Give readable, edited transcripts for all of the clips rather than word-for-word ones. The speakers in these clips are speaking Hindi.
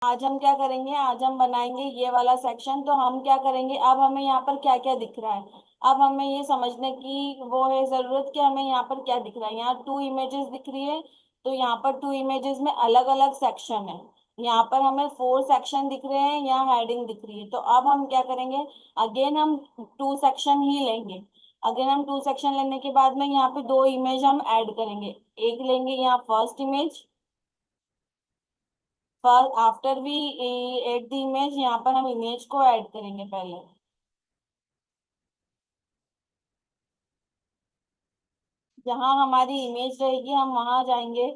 आज हम क्या करेंगे, आज हम बनाएंगे ये वाला सेक्शन। तो हम क्या करेंगे, अब हमें यहाँ पर क्या क्या दिख रहा है, अब हमें ये समझने की वो है जरूरत कि हमें यहाँ पर क्या दिख रहा है। यहाँ 2 इमेजेस दिख रही है, तो यहाँ पर 2 इमेजेस में अलग अलग सेक्शन है। यहाँ पर हमें 4 सेक्शन दिख रहे हैं, यहाँ हेडिंग दिख रही है। तो अब हम क्या करेंगे, अगेन हम 2 सेक्शन ही लेंगे। अगेन हम 2 सेक्शन लेने के बाद में यहाँ पे 2 इमेज हम ऐड करेंगे। एक लेंगे यहाँ फर्स्ट इमेज, पर after we add the image, यहाँ पर हम इमेज को ऐड करेंगे पहले। जहाँ हमारी इमेज रहेगी हम वहां जाएंगे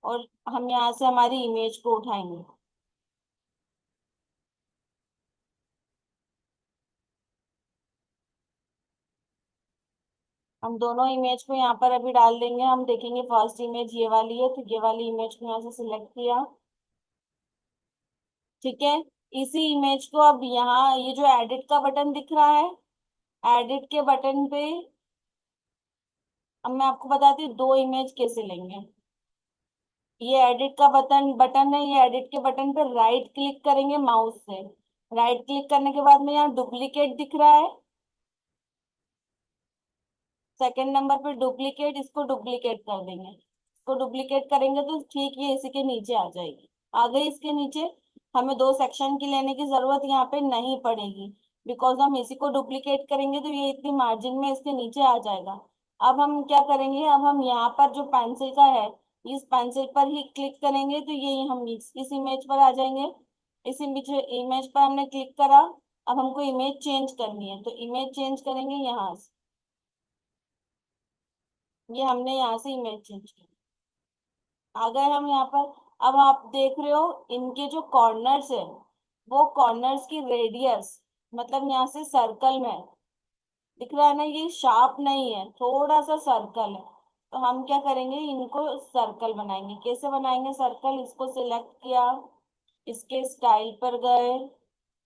और हम यहाँ से हमारी इमेज को उठाएंगे। हम दोनों इमेज को यहाँ पर अभी डाल देंगे। हम देखेंगे फर्स्ट इमेज ये वाली है, तो ये वाली इमेज को यहाँ से सिलेक्ट किया। ठीक है। इसी इमेज को अब यहाँ ये जो एडिट का बटन दिख रहा है, एडिट के बटन पे अब मैं आपको बताती हूँ 2 इमेज कैसे लेंगे। ये एडिट का बटन बटन है, ये एडिट के बटन पे राइट क्लिक करेंगे माउस से। राइट क्लिक करने के बाद में यहाँ डुप्लीकेट दिख रहा है, सेकंड नंबर पे डुप्लीकेट, इसको डुप्लीकेट कर देंगे। इसको डुप्लीकेट करेंगे तो ठीक ये इसी के नीचे आ जाएगी। आ गई इसके नीचे। हमें 2 सेक्शन की लेने की जरूरत यहाँ पे नहीं पड़ेगी, बिकॉज हम इसी को डुप्लीकेट करेंगे तो ये इतनी मार्जिन में इसके नीचे आ जाएगा। अब हम क्या करेंगे, अब हम यहाँ पर जो पेंसिल का है, इस पेंसिल पर ही क्लिक करेंगे तो ये हम इस इमेज पर आ जाएंगे। इस इमेज इमेज पर हमने क्लिक करा। अब हमको इमेज चेंज करनी है, तो इमेज चेंज करेंगे यहाँ से। ये हमने यहाँ से इमेज चेंज की। आ गए हम यहाँ पर। अब आप देख रहे हो इनके जो कॉर्नर्स है, वो कॉर्नर्स की रेडियस, मतलब यहाँ से सर्कल में दिख रहा है ना, ये शार्प नहीं है, थोड़ा सा सर्कल है। तो हम क्या करेंगे, इनको सर्कल बनाएंगे। कैसे बनाएंगे सर्कल, इसको सिलेक्ट किया, इसके स्टाइल पर गए।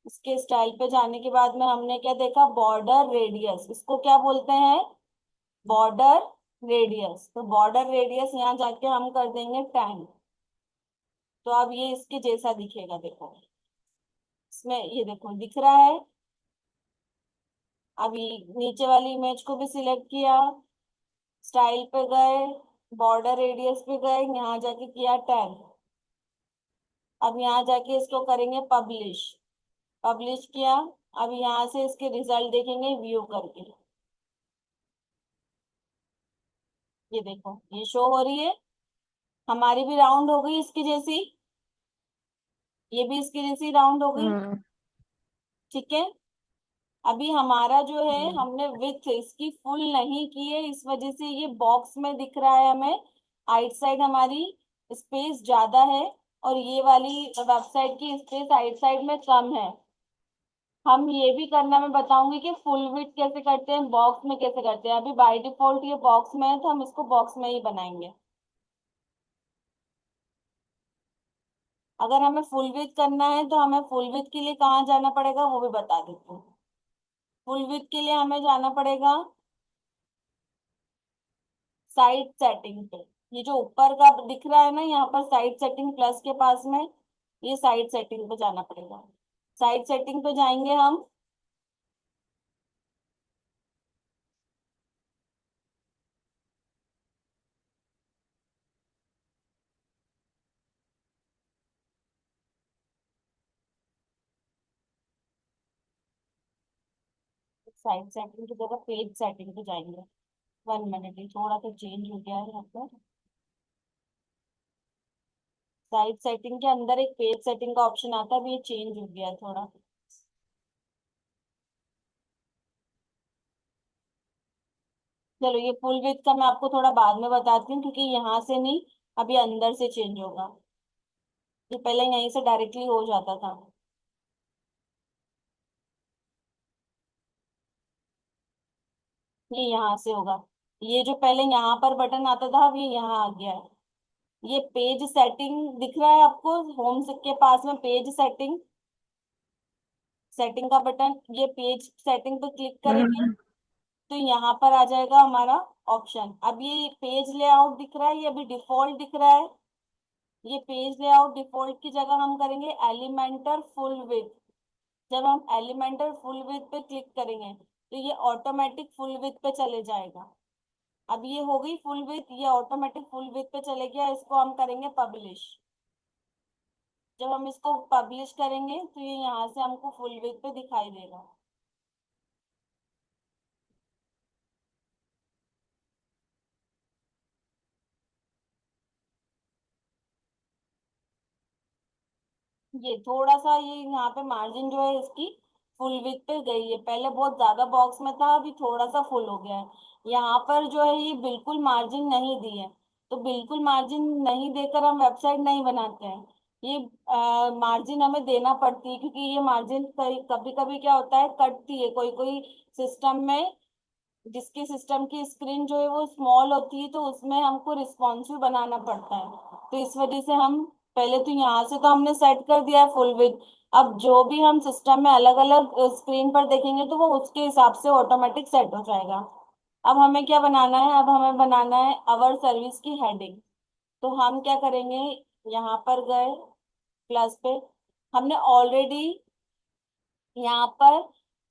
इसके स्टाइल पे जाने के बाद में हमने क्या देखा, बॉर्डर रेडियस, इसको क्या बोलते हैं, बॉर्डर रेडियस। तो बॉर्डर रेडियस यहाँ जाके हम कर देंगे 10। तो अब ये इसके जैसा दिखेगा, देखो इसमें ये देखो दिख रहा है। अभी नीचे वाली इमेज को भी सिलेक्ट किया, स्टाइल पे गए, बॉर्डर रेडियस पे गए, यहाँ जाके किया 10। अब यहाँ जाके इसको करेंगे पब्लिश। पब्लिश किया। अब यहाँ से इसके रिजल्ट देखेंगे व्यू करके। ये देखो ये शो हो रही है, हमारी भी राउंड हो गई इसकी जैसी, ये भी इसकी जैसी राउंड हो गई। हाँ। ठीक है। अभी हमारा जो है, हम्म। हमने विड्थ इसकी फुल नहीं की है, इस वजह से ये बॉक्स में दिख रहा है हमें। आइट साइड हमारी स्पेस ज्यादा है और ये वाली वेबसाइट की स्पेस आइट साइड में कम है। हम ये भी करना, मैं बताऊंगी कि फुल विड्थ कैसे करते हैं, बॉक्स में कैसे करते हैं। अभी बाय डिफॉल्ट ये बॉक्स में है, तो हम इसको बॉक्स में ही बनाएंगे। अगर हमें फुल विड्थ करना है तो हमें फुल विड्थ के लिए कहाँ जाना पड़ेगा वो भी बता देती हूँ। फुल विड्थ के लिए हमें जाना पड़ेगा साइड सेटिंग पे। ये जो ऊपर का दिख रहा है ना यहाँ पर साइड सेटिंग प्लस के पास में, ये साइड सेटिंग पे जाना पड़ेगा। साइड सेटिंग पे जाएंगे हम। साइड सेटिंग की जगह पेज सेटिंग पे जाएंगे। 1 मिनट, ये थोड़ा सा चेंज हो गया है यहाँ पर। साइड सेटिंग के अंदर एक पेज सेटिंग का ऑप्शन आता है, अभी ये चेंज हो गया है थोड़ा। चलो ये फुल विड्थ का मैं आपको थोड़ा बाद में बताती हूँ, क्योंकि यहाँ से नहीं, अभी अंदर से चेंज होगा। ये पहले यहीं से डायरेक्टली हो जाता था। ये यहाँ से होगा। ये जो पहले यहाँ पर बटन आता था, अब ये यहाँ आ गया है। ये पेज सेटिंग दिख रहा है आपको, होम के पास में पेज सेटिंग, सेटिंग का बटन, ये पेज सेटिंग पे क्लिक करेंगे हम्म। तो यहाँ पर आ जाएगा हमारा ऑप्शन। अब ये पेज लेआउट दिख रहा है, ये अभी डिफॉल्ट दिख रहा है। ये पेज लेआउट डिफॉल्ट की जगह हम करेंगे एलिमेंटर फुल विथ। जब हम एलिमेंटर फुल विथ पे क्लिक करेंगे तो ये ऑटोमेटिक फुल विथ पे चले जाएगा। अब ये हो गई फुल विथ, ये ऑटोमेटिक फुल विथ पे चले गया, इसको हम करेंगे पब्लिश। जब हम इसको पब्लिश करेंगे तो ये यहाँ से हमको फुल विथ पे दिखाई देगा। ये थोड़ा सा ये यहाँ पे मार्जिन जो है इसकी फुल विथ पे गई है, पहले बहुत ज्यादा बॉक्स में था, अभी थोड़ा सा फुल हो गया है। यहाँ पर जो है ये बिल्कुल मार्जिन नहीं दी है, तो बिल्कुल मार्जिन नहीं देकर हम वेबसाइट नहीं बनाते हैं। ये मार्जिन हमें देना पड़ती है, क्योंकि ये मार्जिन कभी कभी क्या होता है कटती है कोई कोई सिस्टम में, जिसके सिस्टम की स्क्रीन जो है वो स्मॉल होती है, तो उसमें हमको रिस्पॉन्सिव बनाना पड़ता है। तो इस वजह से हम पहले तो यहाँ से तो हमने सेट कर दिया है फुल विड्थ। अब जो भी हम सिस्टम में अलग अलग स्क्रीन पर देखेंगे तो वो उसके हिसाब से ऑटोमेटिक सेट हो जाएगा। अब हमें क्या बनाना है, अब हमें बनाना है अवर सर्विस की हेडिंग। तो हम क्या करेंगे, यहाँ पर गए प्लस पे, हमने ऑलरेडी यहाँ पर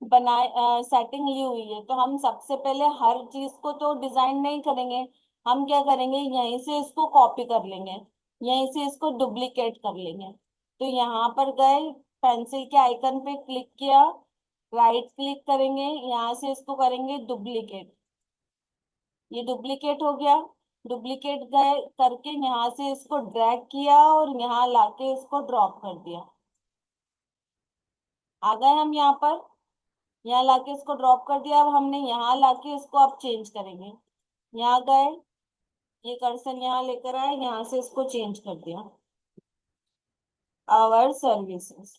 बनाए सेटिंग ली हुई है, तो हम सबसे पहले हर चीज को तो डिजाइन नहीं करेंगे। हम क्या करेंगे, यहीं से इसको कॉपी कर लेंगे, यहीं से इसको डुप्लीकेट कर लेंगे। तो यहाँ पर गए, पेंसिल के आइकन पे क्लिक किया, राइट क्लिक करेंगे, यहाँ से इसको करेंगे डुप्लीकेट। ये डुप्लीकेट हो गया। डुप्लीकेट गए करके यहाँ से इसको ड्रैग किया और यहाँ लाके इसको ड्रॉप कर दिया। आ गए हम यहाँ पर, यहाँ लाके इसको ड्रॉप कर दिया। अब हमने यहाँ लाके इसको अब चेंज करेंगे, यहाँ गए, ये कर्सर यहाँ लेकर आए, यहाँ से इसको चेंज कर दिया, आवर सर्विसेज।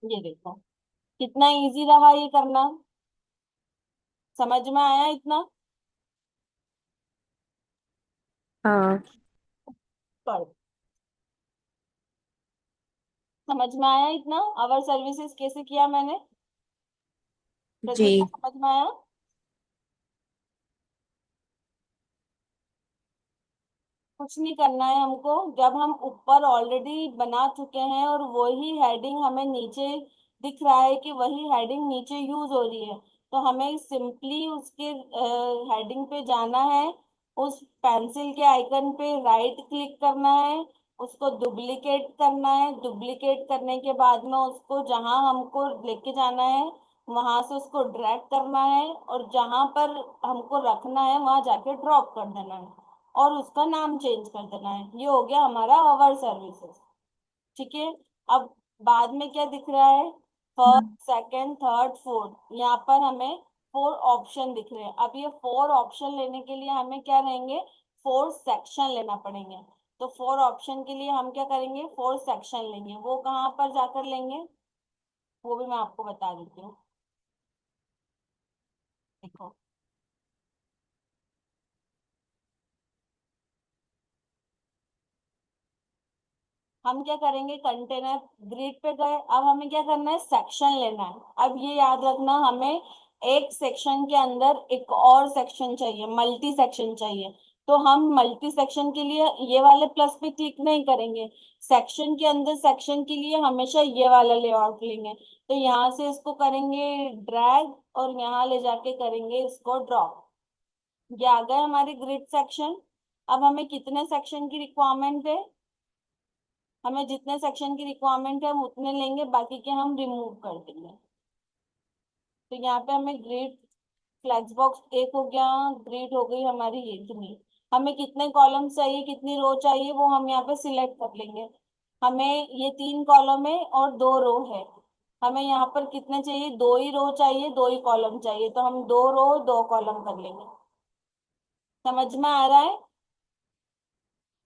ये देखो कितना इजी रहा ये करना, समझ में आया इतना? हाँ पर समझ में आया इतना, आवर सर्विसेज कैसे किया मैंने, प्रतिज्ञा जी। समझ में आया? कुछ नहीं करना है हमको, जब हम ऊपर ऑलरेडी बना चुके हैं और वही हेडिंग हमें नीचे दिख रहा है कि वही हेडिंग नीचे यूज हो रही है, तो हमें सिंपली उसके हेडिंग पे जाना है, उस पेंसिल के आइकन पे राइट क्लिक करना है, उसको डुप्लीकेट करना है, डुप्लीकेट करने के बाद में उसको जहां हमको लेके जाना है वहां से उसको ड्रैग करना है, और जहां पर हमको रखना है वहां जाके ड्रॉप कर देना है, और उसका नाम चेंज कर देना है। ये हो गया हमारा अवर सर्विसेज। ठीक है। अब बाद में क्या दिख रहा है, फर्स्ट सेकंड थर्ड फोर्थ, यहाँ पर हमें फोर ऑप्शन दिख रहे हैं। अब ये फोर ऑप्शन लेने के लिए हमें क्या रहेंगे, फोर सेक्शन लेना पड़ेंगे। तो फोर ऑप्शन के लिए हम क्या करेंगे, फोर सेक्शन लेंगे। वो कहाँ पर जाकर लेंगे, वो भी मैं आपको बता देती हूँ। देखो, हम क्या करेंगे, कंटेनर ग्रिड पे गए, अब हमें क्या करना है, सेक्शन लेना है। अब ये याद रखना, हमें एक सेक्शन के अंदर एक और सेक्शन चाहिए, मल्टी सेक्शन चाहिए। तो हम मल्टी सेक्शन के लिए ये वाले प्लस पे क्लिक नहीं करेंगे, सेक्शन के अंदर सेक्शन के लिए हमेशा ये वाला लेआउट लेंगे। तो यहाँ से इसको करेंगे ड्रैग और यहाँ ले जाके करेंगे इसको ड्रॉप। ये आ गए हमारे ग्रिड सेक्शन। अब हमें कितने सेक्शन की रिक्वायरमेंट है, हमें जितने सेक्शन की रिक्वायरमेंट है हम उतने लेंगे, बाकी के हम रिमूव कर देंगे। तो यहाँ पे हमें ग्रिड फ्लेक्स बॉक्स एक हो गया, ग्रिड हो गई हमारी ये इतनी। हमें कितने कॉलम चाहिए कितनी रो चाहिए वो हम यहाँ पे सिलेक्ट कर लेंगे। हमें ये तीन कॉलम है और दो रो है, हमें यहाँ पर कितने चाहिए, दो ही रो चाहिए दो ही कॉलम चाहिए, तो हम दो रो दो कॉलम कर लेंगे। समझ में आ रहा है?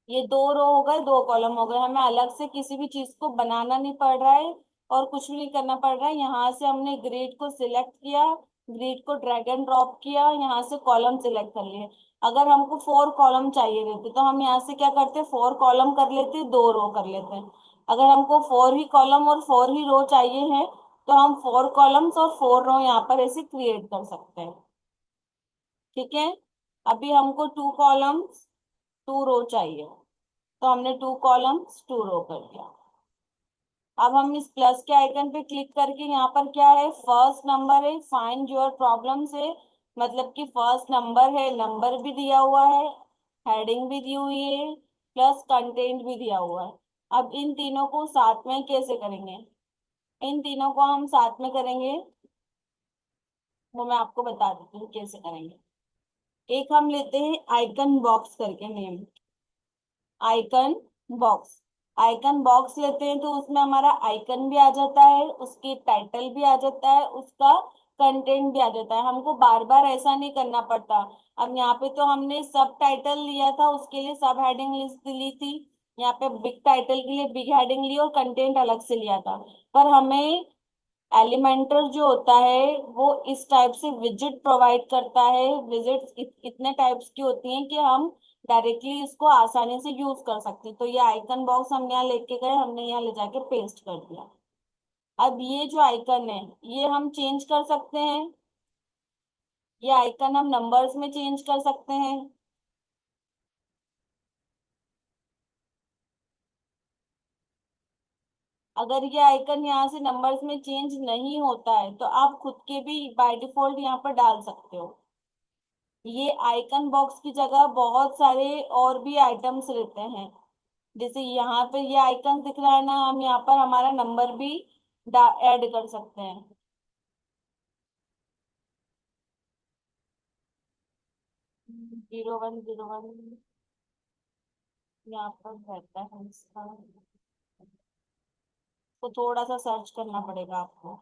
ये दो रो हो गए दो कॉलम हो गए, हमें अलग से किसी भी चीज को बनाना नहीं पड़ रहा है और कुछ भी नहीं करना पड़ रहा है। यहाँ से हमने ग्रिड को सिलेक्ट किया, ग्रिड को ड्रैग एंड ड्रॉप किया, यहाँ से कॉलम सिलेक्ट कर लिए। अगर हमको फोर कॉलम चाहिए रहते तो हम यहाँ से क्या करते, फोर कॉलम कर लेते, दो रो कर लेते। अगर हमको फोर ही कॉलम और फोर ही रो चाहिए है तो हम फोर कॉलम्स और फोर रो यहाँ पर ऐसे क्रिएट कर सकते हैं। ठीक है। अभी हमको 2 कॉलम्स 2 रो चाहिए, तो हमने 2 कॉलम्स 2 रो कर दिया। अब हम इस प्लस के आइकन पे क्लिक करके यहाँ पर क्या है, फर्स्ट नंबर है, फाइंड योर प्रॉब्लम है, मतलब कि फर्स्ट नंबर है, नंबर भी दिया हुआ है, हेडिंग भी दी हुई है, प्लस कंटेंट भी दिया हुआ है। अब इन तीनों को साथ में कैसे करेंगे, इन तीनों को हम साथ में करेंगे, वो मैं आपको बता देती हूँ कैसे करेंगे। एक हम लेते हैं आइकन बॉक्स करके name, icon box. Icon box लेते हैं तो उसमें हमारा आइकन भी आ जाता है, उसकी टाइटल भी आ जाता है, उसका कंटेंट भी आ जाता है, हमको बार बार ऐसा नहीं करना पड़ता। अब यहाँ पे तो हमने सब टाइटल लिया था, उसके लिए सब हेडिंग लिस्ट ली थी, यहाँ पे बिग टाइटल के लिए बिग हेडिंग ली और कंटेंट अलग से लिया था। पर हमें एलिमेंटर जो होता है वो इस टाइप से विजिट प्रोवाइड करता है। विजिट्स इतने टाइप्स की होती हैं कि हम डायरेक्टली इसको आसानी से यूज कर सकते हैं। तो ये आइकन बॉक्स हम यहाँ लेके गए, हमने यहाँ ले जाके पेस्ट कर दिया। अब ये जो आइकन है ये हम चेंज कर सकते हैं, ये आइकन हम नंबर्स में चेंज कर सकते हैं। अगर ये आइकन यहाँ से नंबर्स में चेंज नहीं होता है तो आप खुद के भी बाय डिफॉल्ट यहाँ पर डाल सकते हो। ये आइकन बॉक्स की जगह बहुत सारे और भी आइटम्स रहते हैं, जैसे यहाँ पे ये आइकन दिख रहा है ना, हम यहाँ पर हमारा नंबर भी ऐड कर सकते हैं। 0101 यहाँ पर रहता है इसका, तो थोड़ा सा सर्च करना पड़ेगा आपको।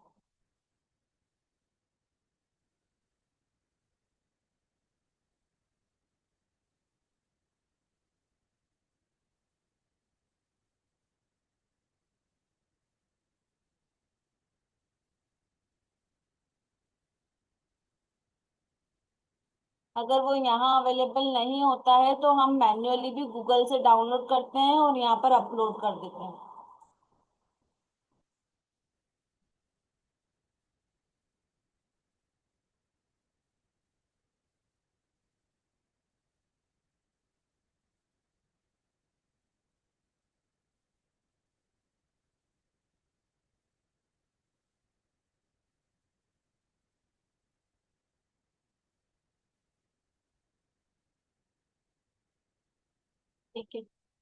अगर वो यहाँ अवेलेबल नहीं होता है तो हम मैन्युअली भी गूगल से डाउनलोड करते हैं और यहाँ पर अपलोड कर देते हैं। ठीक है,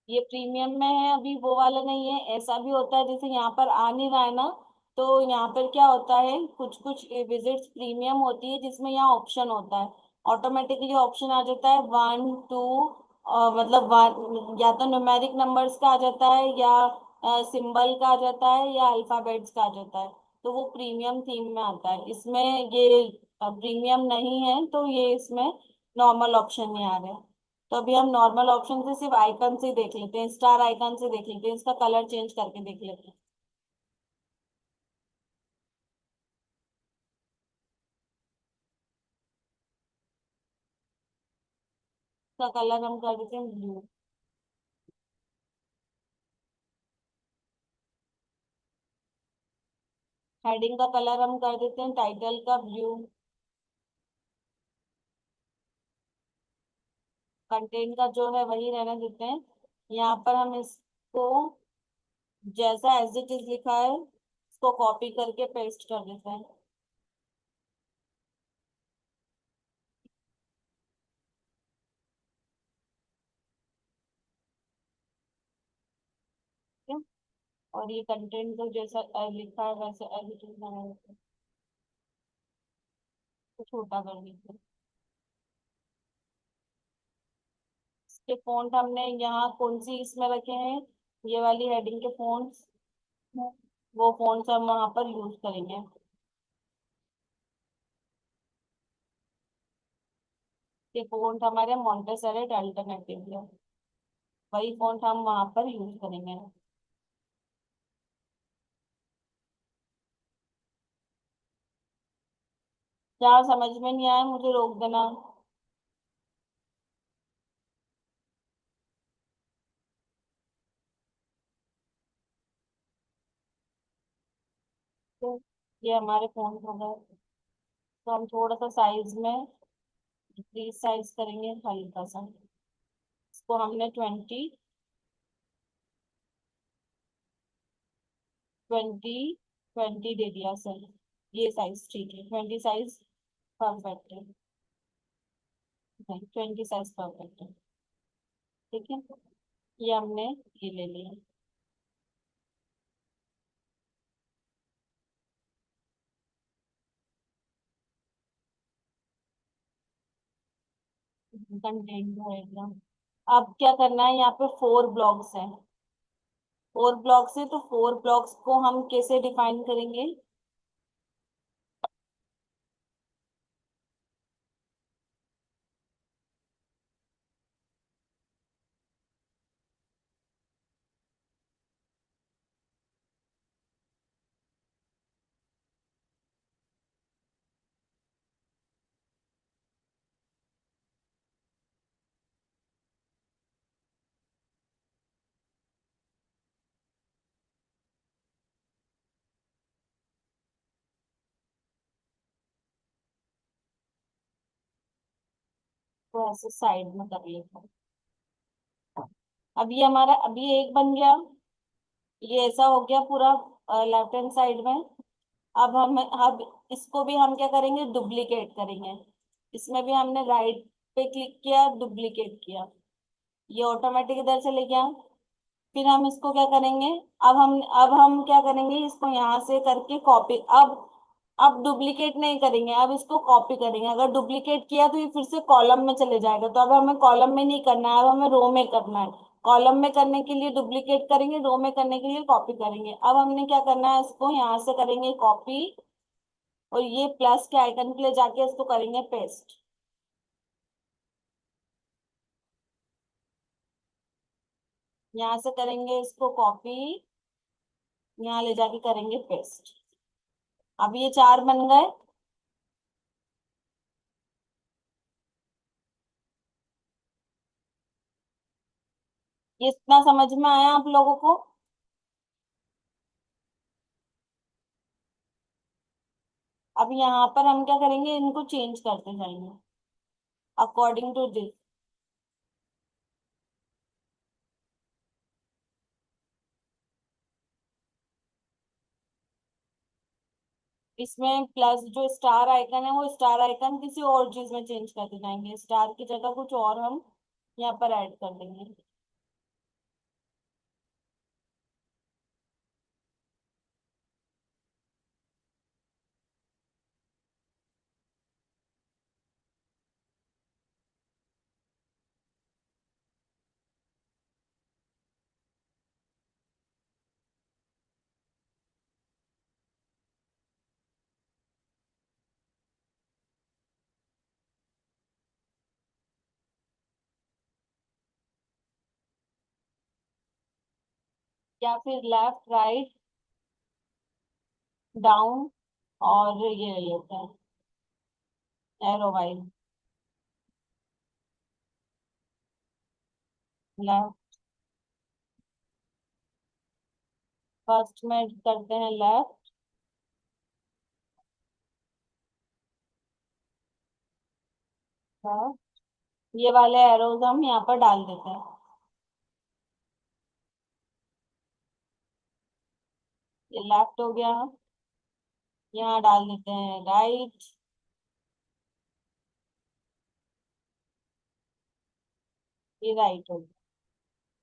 ये प्रीमियम में है, अभी वो वाला नहीं है। ऐसा भी होता है जैसे यहाँ पर आ नहीं रहा है ना, तो यहाँ पर क्या होता है, कुछ कुछ विजिट्स प्रीमियम होती है जिसमें यहाँ ऑप्शन होता है, ऑटोमेटिकली ऑप्शन आ जाता है 1 2, मतलब वन, या तो न्यूमेरिक नंबर्स का आ जाता है या सिंबल का आ जाता है या अल्फाबेट्स का आ जाता है। तो वो प्रीमियम थीम में आता है, इसमें ये प्रीमियम नहीं है, तो ये इसमें नॉर्मल ऑप्शन नहीं आ रहे। तो अभी हम नॉर्मल ऑप्शन से सिर्फ आइकन से देख लेते हैं, स्टार आइकन से देख लेते हैं, इसका कलर चेंज करके देख लेते हैं। इसका कलर हम कर देते हैं ब्लू। हेडिंग का कलर हम कर देते हैं टाइटल का ब्लू। कंटेंट का जो है वही रहने देते हैं। यहाँ पर हम इसको जैसा एज इट इज लिखा है इसको कॉपी करके पेस्ट कर देते हैं। ठीक है? और ये कंटेंट को जैसा लिखा है वैसे एज इट इज बना देते हैं, तो छोटा कर दीजिए। इसके फॉन्ट हमने यहाँ कौन सी इसमें रखे हैं, ये वाली हेडिंग के फॉन्ट्स, वो फॉन्ट्स हम वहां पर यूज करेंगे। ये फॉन्ट हमारे मॉन्टेसरी अल्टरनेटिव है, वही फॉन्ट हम वहां पर यूज करेंगे। जहाँ समझ में नहीं आया मुझे रोक देना। तो ये हमारे फॉन्ट हो गए, तो हम थोड़ा सा साइज में साइज करेंगे हल्का सा। इसको हमने 20 दे दिया सर। ये साइज ठीक है, 20 साइज परफेक्ट है। नहीं, 20 साइज परफेक्ट है। ठीक है, ये हमने ये ले लिया। कंटेंट होएगा। अब क्या करना है, यहाँ पे 4 ब्लॉक्स हैं। 4 ब्लॉक्स है, तो 4 ब्लॉक्स को हम कैसे डिफाइन करेंगे? तो ऐसे साइड में कर लेते हैं। अब ये हमारा अभी एक बन गया। ये ऐसा हो गया पूरा लेफ्ट हैंड साइड में। अब इसको भी हम क्या करेंगे, डुप्लीकेट करेंगे। इसमें भी हमने राइट पे क्लिक किया, डुप्लीकेट किया, ये ऑटोमेटिक इधर चले गया। फिर हम इसको क्या करेंगे, अब हम क्या करेंगे, इसको यहाँ से करके कॉपी। अब डुप्लीकेट नहीं करेंगे, अब इसको कॉपी करेंगे। अगर डुप्लीकेट किया तो ये फिर से कॉलम में चले जाएगा, तो अब हमें कॉलम में नहीं करना है, अब हमें रो में करना है। कॉलम में करने के लिए डुप्लीकेट करेंगे, रो में करने के लिए कॉपी करेंगे। अब हमने क्या करना है, इसको यहाँ से करेंगे कॉपी, और ये प्लस के आइकन के लिए जाके इसको करेंगे पेस्ट। यहाँ से करेंगे इसको कॉपी, यहाँ ले जाके करेंगे पेस्ट। अब ये 4 बन गए। ये इतना समझ में आया आप लोगों को? अब यहाँ पर हम क्या करेंगे, इनको चेंज करते जाएंगे अकॉर्डिंग टू दिस। इसमें प्लस जो स्टार आइकन है, वो स्टार आइकन किसी और चीज में चेंज करते जाएंगे, स्टार की जगह कुछ और हम यहाँ पर ऐड कर देंगे। या फिर लेफ्ट राइट डाउन, और ये ले लेते हैं एरो वाइज। लेफ्ट, फर्स्ट में करते हैं लेफ्ट। ये वाले एरोज हम यहाँ पर डाल देते हैं। ये लेफ्ट हो गया, यहाँ डाल देते हैं राइट। ये राइट हो गया,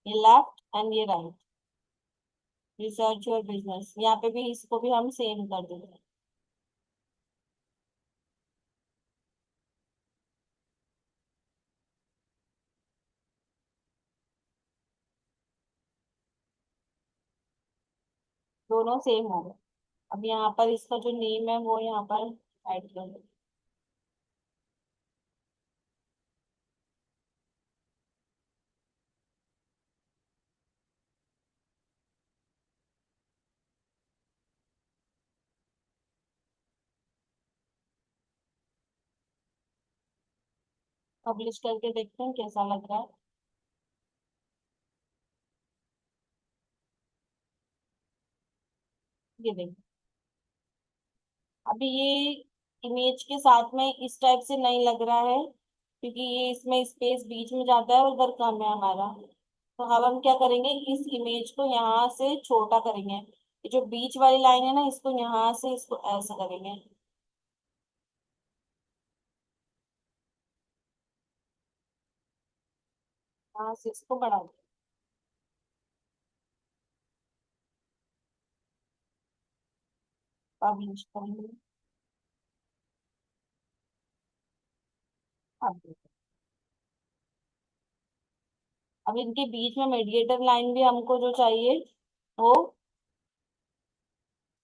ये लेफ्ट एंड ये राइट। रिसर्च और बिजनेस, यहाँ पे भी इसको भी हम सेम कर देते हैं। दोनों सेम हो गए। अब यहाँ पर इसका जो नेम है वो यहाँ पर ऐड कर दो। पब्लिश करके देखते हैं कैसा लग रहा है। ये देखो, अभी ये इमेज के साथ में इस टाइप से नहीं लग रहा है। क्योंकि ये इसमें स्पेस बीच में जाता है और उधर कम है हमारा। तो अब हम क्या करेंगे, इस इमेज को यहाँ से छोटा करेंगे। ये जो बीच वाली लाइन है ना, इसको यहाँ से इसको ऐसे करेंगे। यहाँ से इसको बढ़ा देंगे। पब्लिश करेंगे। अब देखो। अब इनके बीच में मीडिएटर लाइन भी हमको जो चाहिए, वो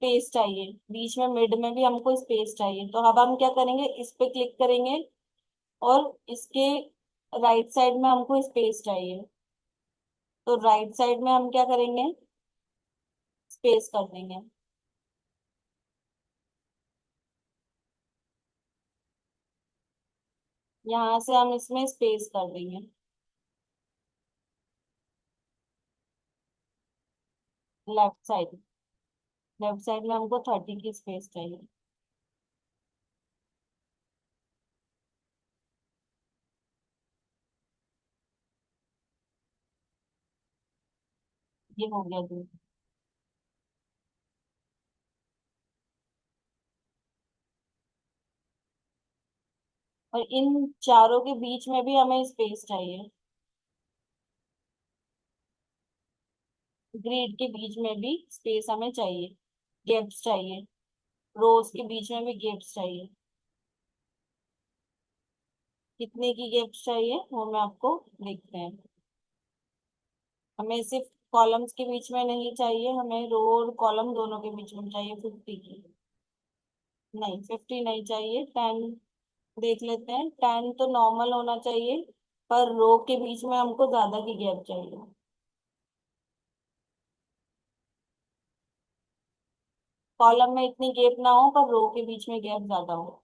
स्पेस चाहिए। बीच में मिड में भी हमको स्पेस चाहिए। तो अब हम क्या करेंगे, इस पे क्लिक करेंगे और इसके राइट साइड में हमको स्पेस चाहिए। तो राइट साइड में हम क्या करेंगे, स्पेस कर देंगे। यहाँ से हम इसमें स्पेस कर देंगे। लेफ्ट साइड, लेफ्ट साइड में हमको 30 की स्पेस चाहिए। ये हो गया दूर। और इन चारों के बीच में भी हमें स्पेस चाहिए। ग्रिड के बीच में भी स्पेस हमें चाहिए, गैप्स चाहिए। रोज के बीच में भी गैप्स चाहिए। कितने की गैप्स चाहिए वो मैं आपको देखते हैं। हमें सिर्फ कॉलम्स के बीच में नहीं चाहिए, हमें रो और कॉलम दोनों के बीच में चाहिए 50 की। नहीं, 50 नहीं चाहिए, 10 देख लेते हैं। 10 तो नॉर्मल होना चाहिए, पर रो के बीच में हमको ज्यादा की गैप चाहिए। कॉलम में इतनी गैप ना हो, पर रो के बीच में गैप ज्यादा हो।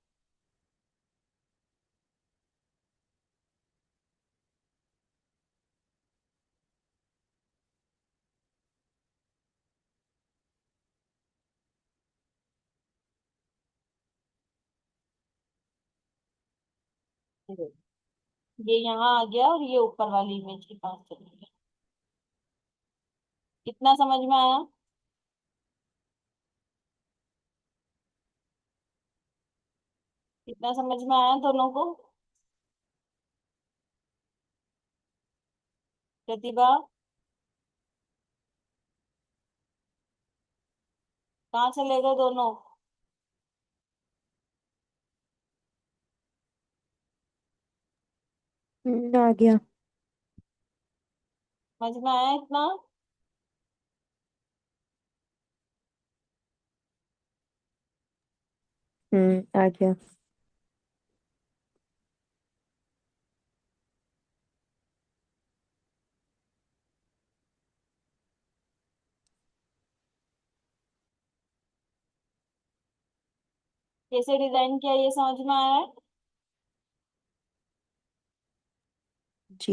ये यहाँ आ गया और ये ऊपर वाली इमेज के पास चली गया। कितना समझ में आया? कितना समझ में आया दोनों को? प्रतिभा, कहाँ चले गए दोनों? आ गया। समझ में आया इतना? आ गया। कैसे डिजाइन किया ये समझ में आया है? जी।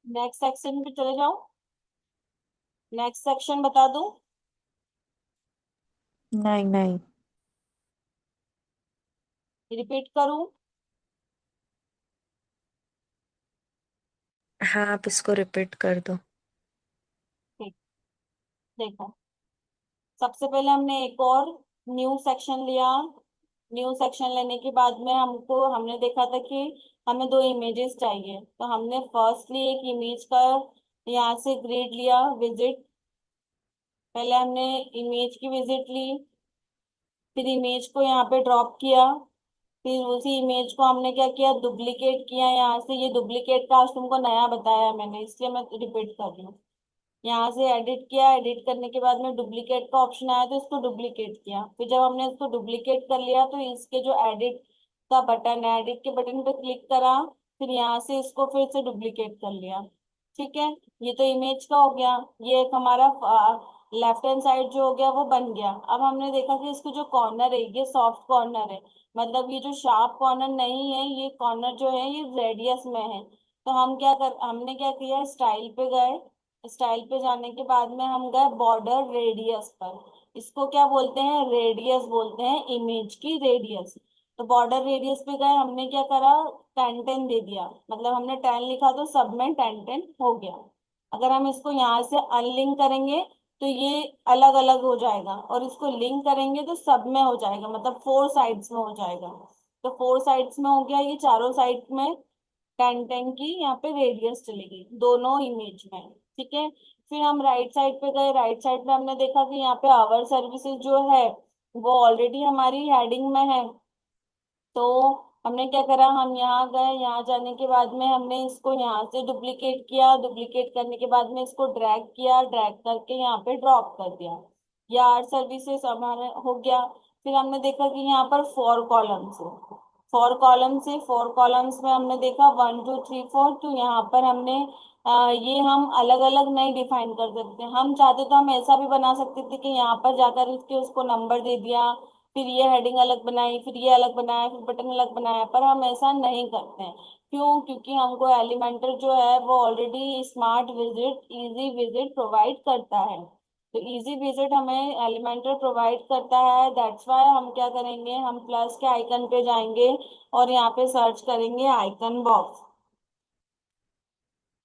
नेक्स्ट सेक्शन पे चले जाओ। नेक्स्ट सेक्शन बता दूं? नहीं नहीं। रिपीट करूं? हाँ, आप इसको रिपीट कर दो। ठीक। देखो, सबसे पहले हमने एक और न्यू सेक्शन लिया। न्यू सेक्शन लेने के बाद में हमको हमने देखा था कि हमें दो इमेजेस चाहिए। तो हमने फर्स्टली एक इमेज का यहाँ से ग्रिड लिया, विजिट। पहले हमने इमेज की विजिट ली, फिर इमेज को यहाँ पे ड्रॉप किया। फिर उसी इमेज को हमने क्या किया, डुप्लीकेट किया यहाँ से। ये डुप्लीकेट का आज तुमको नया बताया मैंने, इसलिए मैं रिपीट कर रही हूँ। यहाँ से एडिट किया, एडिट करने के बाद में डुप्लीकेट का ऑप्शन आया तो इसको डुप्लीकेट किया। फिर जब हमने इसको डुप्लीकेट कर लिया तो इसके जो एडिट का बटन है, एडिट के बटन पे क्लिक करा। फिर यहाँ से इसको फिर से डुप्लीकेट कर लिया। ठीक है, ये तो इमेज का हो गया। ये एक हमारा लेफ्ट हैंड साइड जो हो गया वो बन गया। अब हमने देखा कि इसके जो कॉर्नर है ये सॉफ्ट कॉर्नर है, मतलब ये जो शार्प कॉर्नर नहीं है, ये कॉर्नर जो है ये रेडियस में है। तो हमने क्या किया, स्टाइल पे गए। स्टाइल पे जाने के बाद में हम गए बॉर्डर रेडियस पर। इसको क्या बोलते हैं, रेडियस बोलते हैं, इमेज की रेडियस। तो बॉर्डर रेडियस पे गए, हमने क्या करा, 10 10 दे दिया, मतलब हमने 10 लिखा तो सब में 10 10 हो गया। अगर हम इसको यहाँ से अनलिंक करेंगे तो ये अलग अलग हो जाएगा, और इसको लिंक करेंगे तो सब में हो जाएगा, मतलब 4 साइड्स में हो जाएगा। तो 4 साइड्स में हो गया, ये चारों साइड में 10 10 की यहाँ पे रेडियस चलेगी दोनों इमेज में। ठीक है। फिर हम राइट साइड पे गए, राइट साइड पे हमने देखा कि यहाँ पे आवर सर्विसेज जो है वो ऑलरेडी हमारी हेडिंग में है। तो हमने क्या करा, हम यहाँ गए, यहाँ जाने के बाद में हमने इसको यहाँ से डुप्लीकेट किया, डुप्लीकेट करने के बाद में इसको ड्रैग किया, ड्रैग करके यहाँ पे ड्रॉप कर दिया। ये आर सर्विसेज हमारा हो गया। फिर हमने देखा कि यहाँ पर 4 कॉलम्स है। 4 कॉलम्स में हमने देखा 1 2 3 4। तो यहाँ पर हमने ये हम अलग अलग नहीं डिफाइन कर सकते, हम चाहते तो हम ऐसा भी बना सकते थे कि यहाँ पर जाकर इसके उसको नंबर दे दिया, फिर ये हेडिंग अलग बनाई, फिर ये अलग बनाया, फिर बटन अलग बनाया, पर हम ऐसा नहीं करते हैं। क्यों? क्योंकि हमको एलिमेंटर जो है वो already smart visit, easy visit provide करता है। तो इजी विजिट हमें एलिमेंटर प्रोवाइड करता है, दैट्स वाई हम क्या करेंगे, हम प्लस के आइकन पे जाएंगे और यहाँ पे सर्च करेंगे आइकन बॉक्स।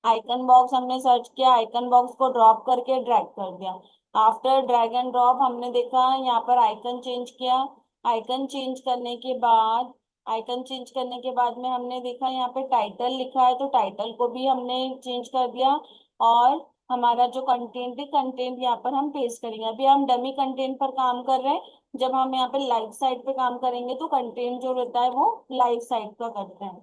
आइकन बॉक्स हमने सर्च किया, आइकन बॉक्स को ड्रॉप करके ड्रैग कर दिया। आफ्टर ड्रैग एंड ड्रॉप हमने देखा यहाँ पर आइकन चेंज किया। आइकन चेंज करने के बाद आइकन चेंज करने के बाद में हमने देखा यहाँ पे टाइटल लिखा है, तो टाइटल को भी हमने चेंज कर दिया। और हमारा जो कंटेंट है, कंटेंट यहाँ पर हम पेस्ट करेंगे। अभी हम डमी कंटेंट पर काम कर रहे हैं, जब हम यहाँ पे लाइव साइट पे काम करेंगे तो कंटेंट जो रहता है वो लाइव साइट का करते हैं।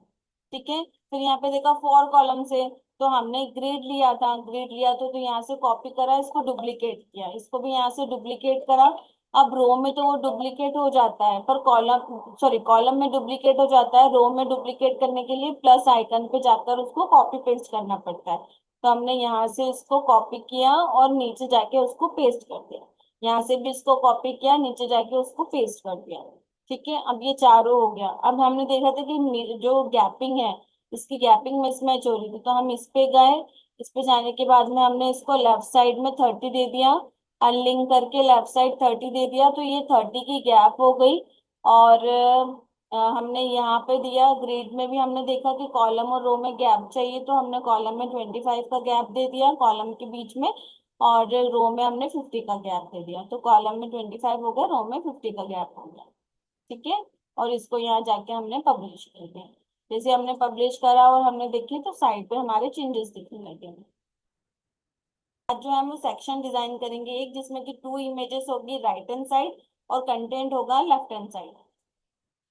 ठीक है। फिर यहाँ पे देखा 4 कॉलम से, तो हमने ग्रिड लिया था, ग्रिड लिया तो यहाँ से कॉपी करा, इसको डुप्लीकेट किया, इसको भी यहाँ से डुप्लीकेट करा। अब रो में तो वो डुप्लीकेट हो जाता है, पर कॉलम, सॉरी, कॉलम में डुप्लीकेट हो जाता है, रो में डुप्लीकेट करने के लिए प्लस आइकन पे जाकर उसको कॉपी पेस्ट करना पड़ता है। तो हमने यहाँ से इसको कॉपी किया और नीचे जाके उसको पेस्ट कर दिया। यहाँ से भी इसको कॉपी किया, नीचे जाके उसको पेस्ट कर दिया। ठीक है। अब ये चारों हो गया। अब हमने देखा था कि जो गैपिंग है, इसकी गैपिंग मिसमैच हो रही थी, तो हम इस पे गए। इस पे जाने के बाद में हमने इसको लेफ्ट साइड में 30 दे दिया, अनलिंक करके लेफ्ट साइड 30 दे दिया, तो ये 30 की गैप हो गई। और हमने यहाँ पे दिया, ग्रिड में भी हमने देखा कि कॉलम और रो में गैप चाहिए, तो हमने कॉलम में 25 का गैप दे दिया कॉलम के बीच में, और रो में हमने 50 का गैप दे दिया। तो कॉलम में 25 हो गया, रो में 50 का गैप हो गया। ठीक है। और इसको यहाँ जाके हमने पब्लिश कर दिया। जैसे हमने पब्लिश करा और हमने देखे तो साइड पे हमारे चेंजेस दिखने लगे। आज जो है हम सेक्शन डिजाइन करेंगे, एक जिसमें कि 2 इमेजेस होगी राइट हैंड साइड और कंटेंट होगा लेफ्ट हैंड साइड।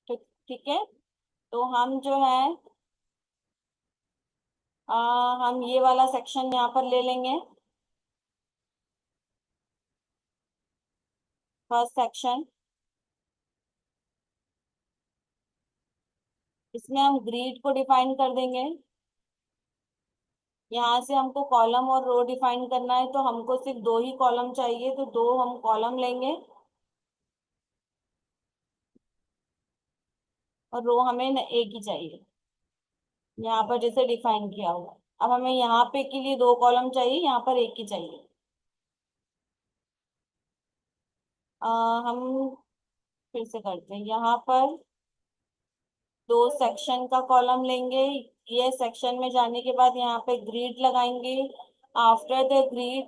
ठीक, ठीक है। तो हम जो है हम ये वाला सेक्शन यहाँ पर ले लेंगे, फर्स्ट सेक्शन। इसमें हम ग्रिड को डिफाइन कर देंगे। यहाँ से हमको कॉलम और रो डिफाइन करना है, तो हमको सिर्फ 2 ही कॉलम चाहिए, तो 2 हम कॉलम लेंगे और रो हमें एक ही चाहिए, यहाँ पर जैसे डिफाइन किया हुआ। अब हमें यहाँ पे के लिए 2 कॉलम चाहिए, यहाँ पर एक ही चाहिए। हम फिर से करते हैं, यहाँ पर 2 सेक्शन का कॉलम लेंगे। ये सेक्शन में जाने के बाद यहाँ पे ग्रिड लगाएंगे। After the grid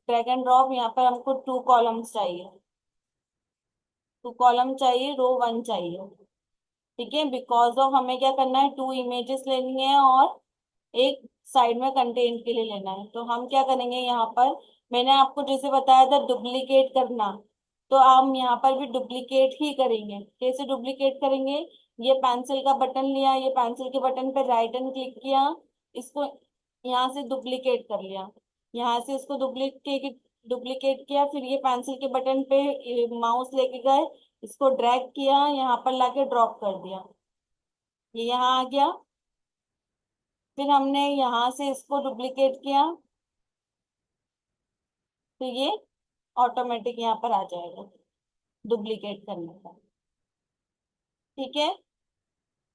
drag and drop, यहाँ पर हमको 2 कॉलम्स चाहिए, 2 कॉलम चाहिए, रो 1 चाहिए। ठीक है। बिकॉज ऑफ हमें क्या करना है, 2 इमेजेस लेनी है और एक साइड में कंटेंट के लिए लेना है। तो हम क्या करेंगे, यहाँ पर मैंने आपको जैसे बताया था डुप्लीकेट करना, तो हम यहाँ पर भी डुप्लीकेट ही करेंगे। कैसे डुप्लीकेट करेंगे, ये पेंसिल का बटन लिया, ये पेंसिल के बटन पे राइट एंड क्लिक किया, इसको यहाँ से डुप्लीकेट कर लिया, यहाँ से इसको डुप्लीकेट डुप्लीकेट किया, फिर ये पेंसिल के बटन पे माउस लेके गए, इसको ड्रैग किया, यहाँ पर लाके ड्रॉप कर दिया, ये यहाँ आ गया। फिर हमने यहाँ से इसको डुप्लीकेट किया, तो ये ऑटोमेटिक यहाँ पर आ जाएगा डुप्लीकेट करने का। ठीक है।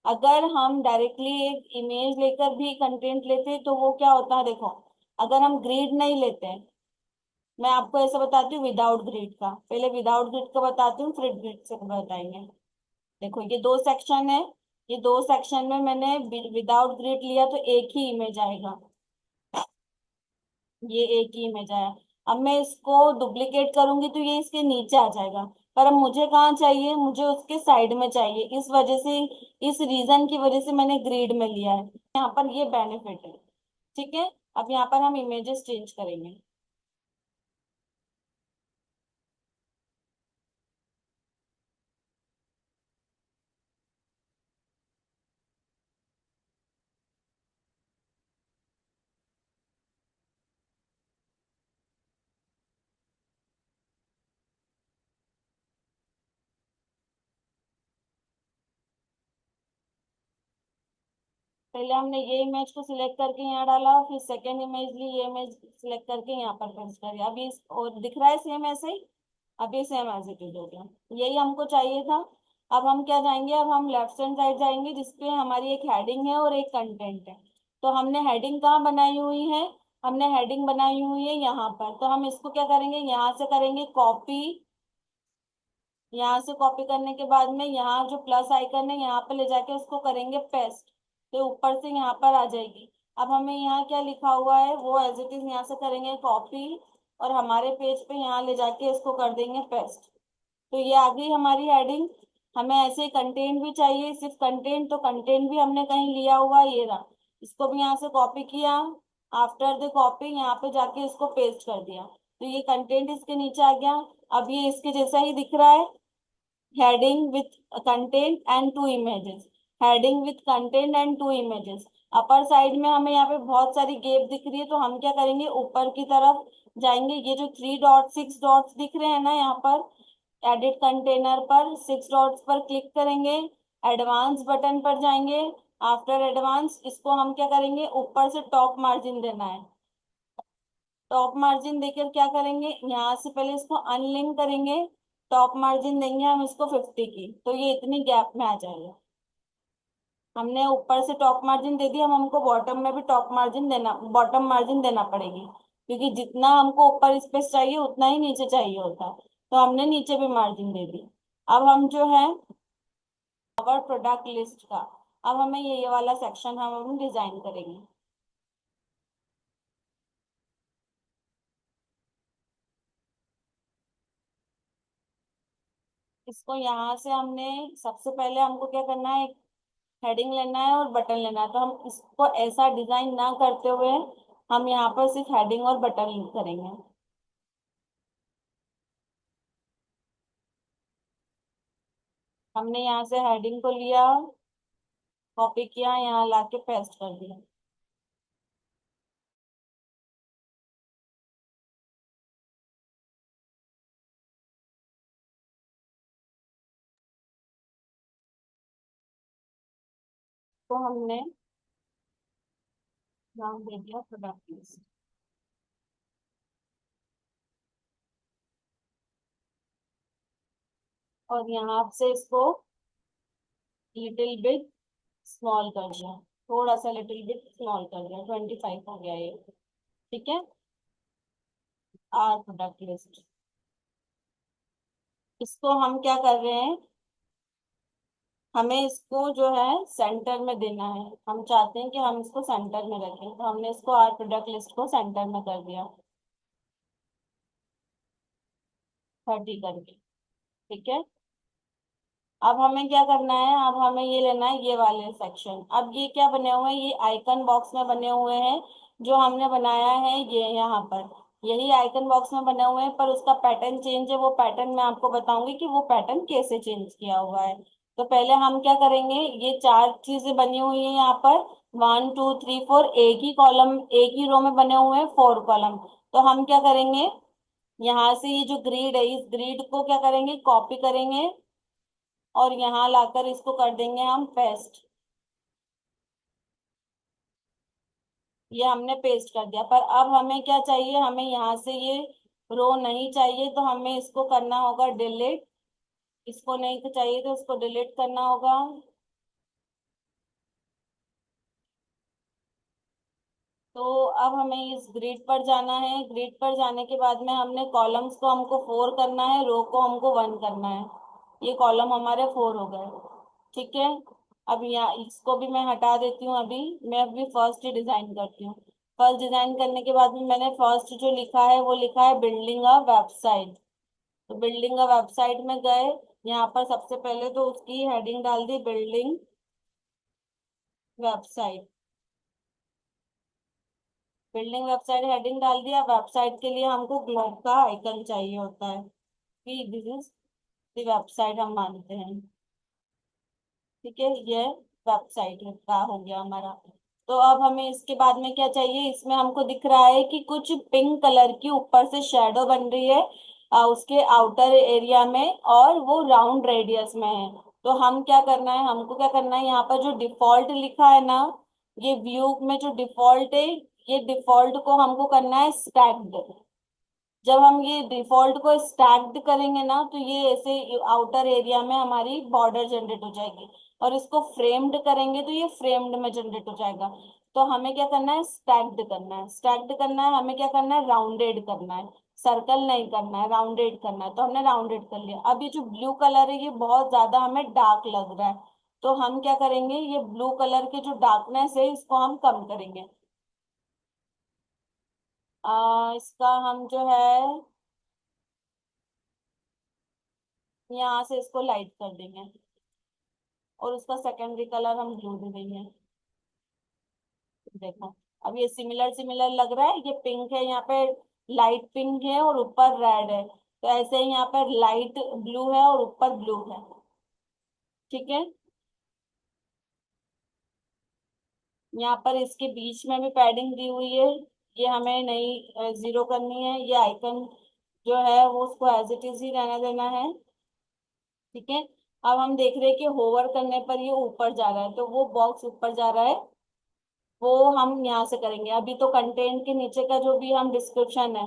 अगर हम डायरेक्टली एक इमेज लेकर भी कंटेंट लेते हैं तो वो क्या होता है, देखो, अगर हम ग्रिड नहीं लेते हैं, मैं आपको ऐसे बताती हूँ विदाउट ग्रिड का, पहले विदाउट ग्रिड का बताती हूँ फिर ग्रिड से बताएंगे। देखो ये दो सेक्शन है, ये दो सेक्शन में मैंने विदाउट ग्रिड लिया तो एक ही इमेज आएगा, ये एक ही इमेज आया। अब मैं इसको डुप्लीकेट करूंगी तो ये इसके नीचे आ जाएगा, पर अब मुझे कहाँ चाहिए, मुझे उसके साइड में चाहिए, इस वजह से, इस रीजन की वजह से मैंने ग्रिड में लिया है। यहाँ पर ये बेनिफिट है। ठीक है। अब यहाँ पर हम इमेजेस चेंज करेंगे। पहले हमने ये इमेज को सिलेक्ट करके यहाँ डाला, फिर सेकेंड इमेज ली, ये इमेज सिलेक्ट करके यहाँ पर पेस्ट कर दिया। अभी और दिख रहा है सेम ऐसे ही, अभी सेम एज इट इज हो गया। यही हमको चाहिए था। अब हम क्या जाएंगे, अब हम लेफ्ट हैंड साइड जाएंगे जिसपे हमारी एक हेडिंग है और एक कंटेंट है। तो हमने हेडिंग कहाँ बनाई हुई है, हमने हेडिंग बनाई हुई है यहाँ पर। तो हम इसको क्या करेंगे, यहाँ से करेंगे कॉपी, यहाँ से कॉपी करने के बाद में यहाँ जो प्लस आइकन है यहाँ पे ले जाके उसको करेंगे पेस्ट, तो ऊपर से यहाँ पर आ जाएगी। अब हमें यहाँ क्या लिखा हुआ है वो एज इट इज यहाँ से करेंगे कॉपी, और हमारे पेज पे यहाँ ले जाके इसको कर देंगे पेस्ट। तो ये आ गई हमारी हेडिंग। हमें ऐसे कंटेंट भी चाहिए, सिर्फ कंटेंट, तो कंटेंट भी हमने कहीं लिया हुआ है, ये रहा, इसको भी यहाँ से कॉपी किया, आफ्टर द कॉपी यहाँ पे जाके इसको पेस्ट कर दिया, तो ये कंटेंट इसके नीचे आ गया। अब ये इसके जैसा ही दिख रहा है, heading with content and two images, heading with content and two images। Upper side में हमें यहाँ पे बहुत सारी गैप दिख रही है, तो हम क्या करेंगे, ऊपर की तरफ जाएंगे, ये जो 3 डॉट 6 डॉट्स दिख रहे हैं ना यहाँ पर, एडिट कंटेनर पर 6 डॉट्स पर क्लिक करेंगे, एडवांस बटन पर जाएंगे। आफ्टर एडवांस इसको हम क्या करेंगे, ऊपर से टॉप मार्जिन देना है। टॉप मार्जिन देकर क्या करेंगे, यहाँ से पहले इसको अनलिंक करेंगे, टॉप मार्जिन देंगे हम इसको 50 की, तो ये इतनी गैप में आ जाएगा। हमने ऊपर से टॉप मार्जिन दे दिया, हम हमको बॉटम में भी टॉप मार्जिन देना, बॉटम मार्जिन देना पड़ेगी, क्योंकि जितना हमको ऊपर स्पेस चाहिए उतना ही नीचे चाहिए होता है, तो हमने नीचे भी मार्जिन दे दी। अब हम जो है और प्रोडक्ट लिस्ट का, अब हमें ये वाला सेक्शन हम डिजाइन करेंगे। इसको यहाँ से हमने, सबसे पहले हमको क्या करना है, हेडिंग लेना है और बटन लेना है, तो हम इसको ऐसा डिजाइन ना करते हुए हम यहाँ पर सिर्फ हेडिंग और बटन करेंगे। हमने यहाँ से हेडिंग को लिया, कॉपी किया, यहाँ लाके पेस्ट कर दिया। तो हमने नाम दे दिया प्रोडक्ट लिस्ट, और यहाँ से इसको लिटिल बिट स्मॉल कर दिया, थोड़ा सा लिटिल बिट स्मॉल कर दिया, 25 हो गया ये। ठीक है। आर प्रोडक्ट लिस्ट, इसको हम क्या कर रहे हैं, हमें इसको जो है सेंटर में देना है, हम चाहते हैं कि हम इसको सेंटर में रखें, तो हमने इसको आर प्रोडक्ट लिस्ट को सेंटर में कर दिया, 30 करके। ठीक है। अब हमें क्या करना है, अब हमें ये लेना है ये वाले सेक्शन। अब ये क्या बने हुए हैं, ये आइकन बॉक्स में बने हुए हैं, जो हमने बनाया है ये यहाँ पर, यही आइकन बॉक्स में बने हुए हैं, पर उसका पैटर्न चेंज है, वो पैटर्न मैं आपको बताऊंगी कि वो पैटर्न कैसे चेंज किया हुआ है। तो पहले हम क्या करेंगे, ये चार चीजें बनी हुई है यहाँ पर, 1 2 3 4, एक ही कॉलम, एक ही रो में बने हुए हैं 4 कॉलम। तो हम क्या करेंगे, यहाँ से ये जो ग्रिड है, इस ग्रिड को क्या करेंगे, कॉपी करेंगे, और यहाँ लाकर इसको कर देंगे हम पेस्ट। ये हमने पेस्ट कर दिया, पर अब हमें क्या चाहिए, हमें यहाँ से ये रो नहीं चाहिए तो हमें इसको करना होगा डिलीट। इसको नहीं तो चाहिए तो इसको डिलीट करना होगा। तो अब हमें इस ग्रिड पर जाना है। ग्रिड पर जाने के बाद में हमने कॉलम्स को हमको 4 करना है, रो को हमको 1 करना है। ये कॉलम हमारे 4 हो गए। ठीक है। अब यहाँ इसको भी मैं हटा देती हूँ। अभी मैं अभी फर्स्ट ही डिजाइन करती हूँ। फर्स्ट डिजाइन करने के बाद में मैंने फर्स्ट जो लिखा है वो लिखा है बिल्डिंग अ वेबसाइट। तो बिल्डिंग अ वेबसाइट में गए। यहाँ पर सबसे पहले तो उसकी हेडिंग डाल दी, building website. Building website heading डाल दिया। वेबसाइट के लिए हमको ग्लोब का आइकन चाहिए होता है कि दिस इज द वेबसाइट हम मानते हैं। ठीक है, ये वेबसाइट का हो गया हमारा। तो अब हमें इसके बाद में क्या चाहिए, इसमें हमको दिख रहा है कि कुछ पिंक कलर की ऊपर से शेडो बन रही है उसके आउटर एरिया में, और वो राउंड रेडियस में है। तो हम क्या करना है, हमको क्या करना है, यहाँ पर जो डिफॉल्ट लिखा है ना, ये व्यू में जो डिफॉल्ट है, ये डिफॉल्ट को हमको करना है स्टैक्ड। जब हम ये डिफॉल्ट को स्टैक्ड करेंगे ना, तो ये ऐसे आउटर एरिया में हमारी बॉर्डर जनरेट हो जाएगी। और इसको फ्रेम्ड करेंगे तो ये फ्रेम्ड में जनरेट हो जाएगा। तो हमें क्या करना है, स्टैक्ड करना है। स्टैक्ड करना है, हमें क्या करना है, राउंडेड करना है। सर्कल नहीं करना है, राउंडेड करना है। तो हमने राउंडेड कर लिया। अब ये जो ब्लू कलर है ये बहुत ज्यादा हमें डार्क लग रहा है। तो हम क्या करेंगे, ये ब्लू कलर के जो डार्कनेस है इसको हम कम करेंगे। इसका हम जो है यहाँ से इसको लाइट कर देंगे। और उसका सेकेंडरी कलर हम ब्लू दे देंगे। देखो, अब ये सिमिलर सिमिलर लग रहा है। ये पिंक है यहाँ पे, लाइट पिंक है और ऊपर रेड है। तो ऐसे ही यहाँ पर लाइट ब्लू है और ऊपर ब्लू है। ठीक है। यहाँ पर इसके बीच में भी पैडिंग दी हुई है। ये हमें नहीं जीरो करनी है। ये आइकन जो है वो उसको एज इट इज ही रहने देना है। ठीक है। अब हम देख रहे हैं कि होवर करने पर ये ऊपर जा रहा है, तो वो बॉक्स ऊपर जा रहा है, वो हम यहाँ से करेंगे। अभी तो कंटेंट के नीचे का जो भी हम डिस्क्रिप्शन है,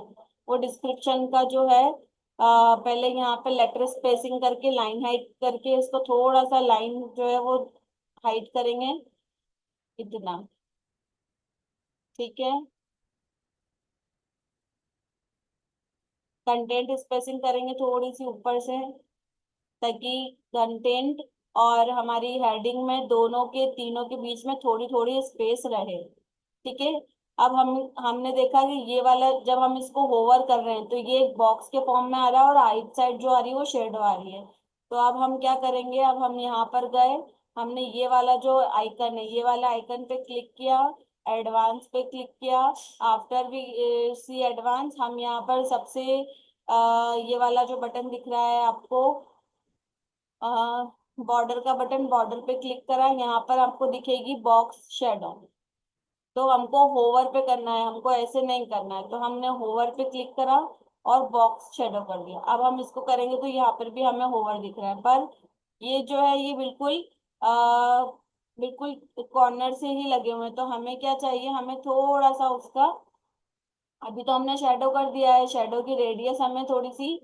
वो डिस्क्रिप्शन का जो है पहले यहाँ पे लेटर स्पेसिंग करके लाइन हाइट करके इसको थोड़ा सा लाइन जो है वो हाइट करेंगे, इतना। ठीक है। कंटेंट स्पेसिंग करेंगे थोड़ी सी ऊपर से, ताकि कंटेंट और हमारी हेडिंग में दोनों के तीनों के बीच में थोड़ी थोड़ी स्पेस रहे। ठीक है। अब हमने देखा कि ये वाला जब हम इसको होवर कर रहे हैं तो ये एक बॉक्स के फॉर्म में आ रहा है, और राइट साइड जो आ रही है वो शेडो आ रही है। तो अब हम क्या करेंगे, अब हम यहाँ पर गए। हमने ये वाला जो आइकन है, ये वाला आइकन पे क्लिक किया, एडवांस पे क्लिक किया। आफ्टर वी सी एडवांस, हम यहाँ पर सबसे ये वाला जो बटन दिख रहा है आपको, बॉर्डर का बटन, बॉर्डर पे क्लिक करा। यहाँ पर आपको दिखेगी बॉक्स शेडो। तो हमको होवर पे करना है, हमको ऐसे नहीं करना है। तो हमने होवर पे क्लिक करा और बॉक्स शेडो कर दिया। अब हम इसको करेंगे तो यहाँ पर भी हमें होवर दिख रहा है, पर ये जो है ये बिल्कुल आ, बिल्कुल कॉर्नर से ही लगे हुए हैं। तो हमें क्या चाहिए, हमें थोड़ा सा उसका, अभी तो हमने शेडो कर दिया है, शेडो की रेडियस हमें थोड़ी सी,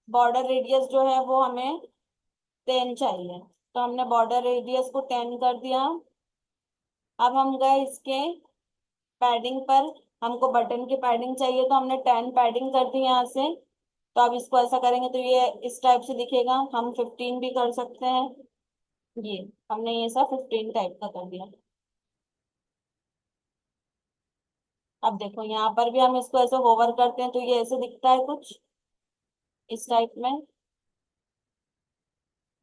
बॉर्डर रेडियस जो है वो हमें 10 चाहिए। तो हमने बॉर्डर रेडियस को 10 कर दिया। अब हम गए इसके पैडिंग पर। हमको बटन की पैडिंग चाहिए तो हमने 10 पैडिंग कर दी यहाँ से। तो अब इसको ऐसा करेंगे तो ये इस टाइप से दिखेगा। हम 15 भी कर सकते हैं। ये हमने ये सब 15 टाइप का कर दिया। अब देखो यहाँ पर भी हम इसको ऐसे होवर करते हैं तो ये ऐसे दिखता है कुछ इस टाइप में।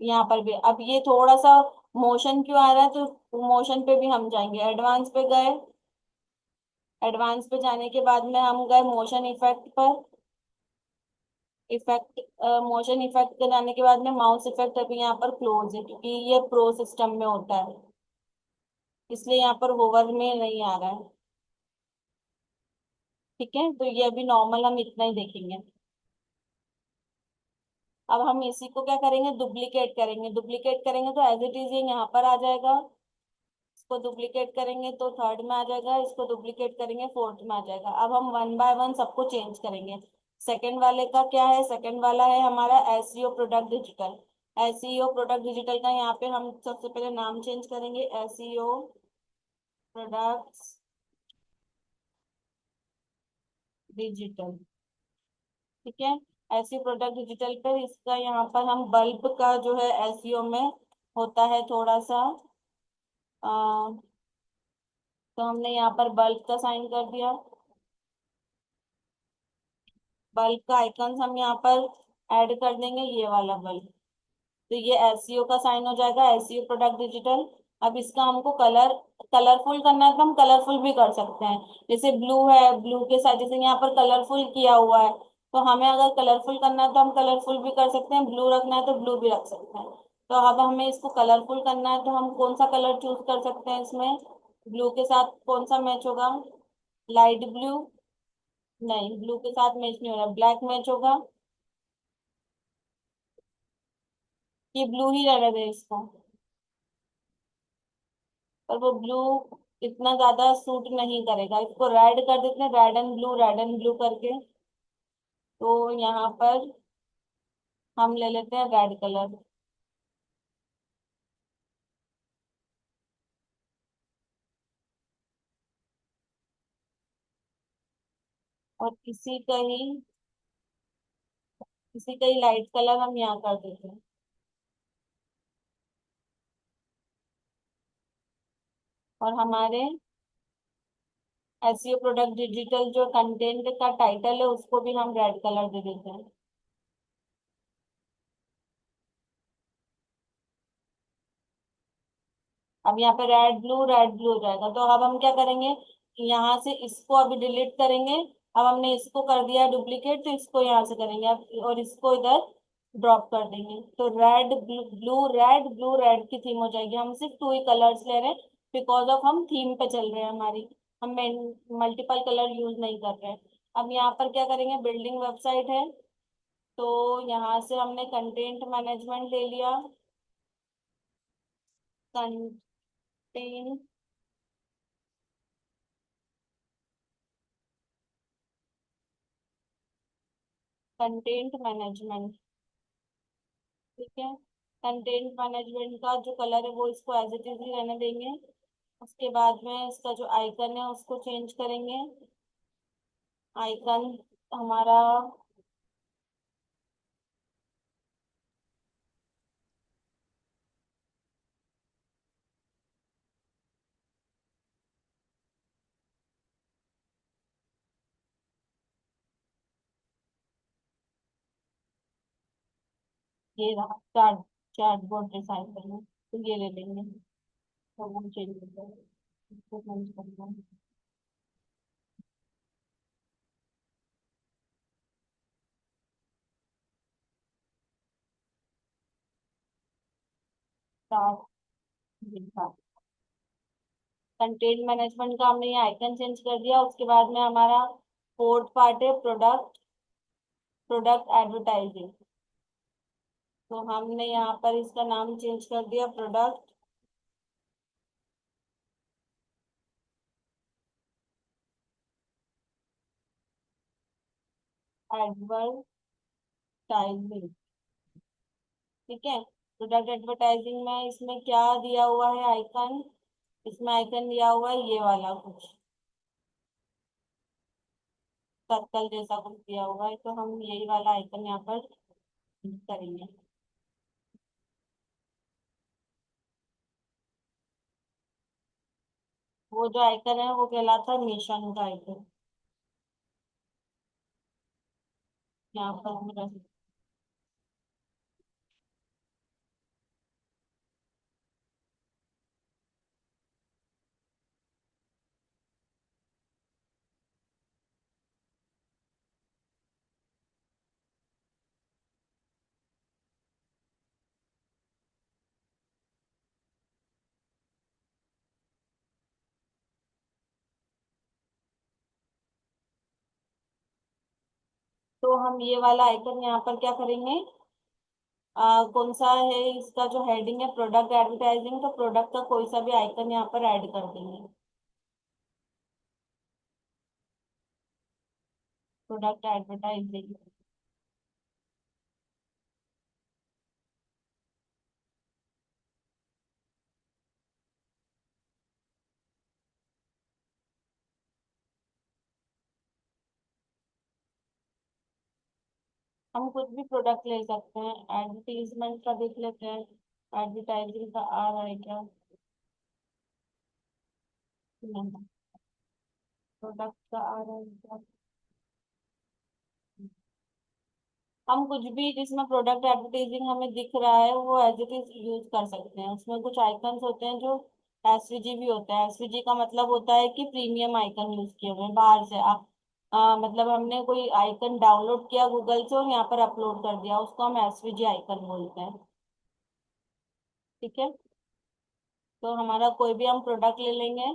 यहाँ पर भी अब ये थोड़ा सा मोशन क्यों आ रहा है, तो मोशन पे भी हम जाएंगे। एडवांस पे गए। एडवांस पे जाने के बाद में हम गए मोशन इफेक्ट पर। इफेक्ट, मोशन इफेक्ट के जाने के बाद में माउस इफेक्ट अभी यहाँ पर क्लोज है, क्योंकि ये प्रो सिस्टम में होता है, इसलिए यहाँ पर होवर में नहीं आ रहा है। ठीक है, तो ये अभी नॉर्मल हम इतना ही देखेंगे। अब हम इसी को क्या करेंगे, डुप्लीकेट करेंगे। डुप्लीकेट करेंगे तो एज इट इज ये यहाँ पर आ जाएगा। इसको डुप्लीकेट करेंगे तो थर्ड में आ जाएगा, इसको डुप्लीकेट करेंगे फोर्थ में आ जाएगा। अब हम वन बाय वन सबको चेंज करेंगे। सेकंड वाले का क्या है, सेकंड वाला है हमारा SEO product digital. SEO product digital का यहाँ पे हम सबसे पहले नाम चेंज करेंगे, एसईओ प्रोडक्ट्स डिजिटल। ठीक है, एसईओ प्रोडक्ट डिजिटल पर इसका यहाँ पर हम बल्ब का जो है एसईओ में होता है थोड़ा सा, तो हमने यहाँ पर बल्ब का साइन कर दिया। बल्ब का आइकन हम यहाँ पर ऐड कर देंगे, ये वाला बल्ब। तो ये एसईओ का साइन हो जाएगा, एसईओ प्रोडक्ट डिजिटल। अब इसका हमको कलरफुल करना है तो हम कलरफुल भी कर सकते हैं। जैसे ब्लू है, ब्लू के साथ जैसे यहाँ पर कलरफुल किया हुआ है, तो हमें अगर कलरफुल करना है तो हम कलरफुल भी कर सकते हैं, ब्लू रखना है तो ब्लू भी रख सकते हैं। तो अब हमें इसको कलरफुल करना है तो हम कौन सा कलर चूज कर सकते हैं इसमें, ब्लू के साथ कौन सा मैच होगा, लाइट ब्लू। नहीं, ब्लू के साथ मैच नहीं हो रहा, ब्लैक मैच होगा, कि ब्लू ही रहने दें इसको। पर वो ब्लू इतना ज्यादा सूट नहीं करेगा, इसको रेड कर देते हैं, red and blue, red and blue करके। तो यहाँ पर हम ले लेते हैं रेड कलर। और इसी का ही लाइट कलर हम यहाँ कर देते हैं। और हमारे एसईओ प्रोडक्ट डिजिटल जो कंटेंट का टाइटल है उसको भी हम रेड कलर दे देते हैं। अब यहाँ पे रेड ब्लू हो जाएगा। तो अब हम क्या करेंगे कि यहाँ से इसको अभी डिलीट करेंगे। अब हमने इसको कर दिया डुप्लीकेट, तो इसको यहाँ से करेंगे अब, और इसको इधर ड्रॉप कर देंगे। तो रेड ब्लू रेड की थीम हो जाएगी। हम सिर्फ टू ही कलर्स ले रहे हैं, बिकॉज ऑफ हम थीम पे चल रहे हैं हमारी, हम मल्टीपल कलर यूज नहीं कर रहे हैं। अब यहाँ पर क्या करेंगे, बिल्डिंग वेबसाइट है, तो यहाँ से हमने कंटेंट मैनेजमेंट ले लिया। Content content management. ठीक है, कंटेंट मैनेजमेंट का जो कलर है वो इसको एज इट इज ही रहने देंगे। उसके बाद में इसका जो आइकन है उसको चेंज करेंगे। आइकन हमारा ये रहा, चार्ट चार्ट बोर्ड डिजाइन करना, तो ये ले लेंगे। तो वो चेंज कर देंगे, इसको चेंज करना है। चार्ट दिखा, कंटेंट मैनेजमेंट का हमने ये आइकन चेंज कर दिया। उसके बाद में हमारा फोर्थ पार्ट है प्रोडक्ट एडवर्टाइजिंग। तो हमने यहाँ पर इसका नाम चेंज कर दिया, प्रोडक्ट एडवर्टाइजिंग। ठीक है, प्रोडक्ट एडवर्टाइजिंग में इसमें क्या दिया हुआ है आइकन, इसमें आइकन दिया हुआ है ये वाला कुछ सर्कल जैसा कुछ दिया हुआ है, तो हम यही वाला आइकन यहाँ पर करेंगे। वो जो आइकन है वो कहलाता है मिशन का आइकन, यहाँ पर हम रख। तो हम ये वाला आइकन यहाँ पर क्या करेंगे, कौन सा है इसका जो हेडिंग है, प्रोडक्ट एडवर्टाइजिंग, तो प्रोडक्ट का कोई सा भी आइकन यहाँ पर ऐड कर देंगे। Product advertising. हम कुछ भी प्रोडक्ट ले सकते हैं, एडवर्टीजमेंट का देख लेते हैं, एडवर्टाइजिंग का आ रहा है क्या। नहीं, प्रोडक्ट का आ रहा है क्या। हम कुछ भी जिसमें प्रोडक्ट एडवर्टाइजिंग हमें दिख रहा है वो एज इट इज यूज कर सकते हैं। उसमें कुछ आइकन्स होते हैं जो एसवीजी भी होता है। एसवीजी का मतलब होता है कि प्रीमियम आइकन यूज किए हुए हैं बाहर से। मतलब हमने कोई आइकन डाउनलोड किया गूगल से और यहाँ पर अपलोड कर दिया, उसको हम एसवीजी आइकन बोलते हैं। ठीक है, तो हमारा कोई भी हम प्रोडक्ट ले लेंगे।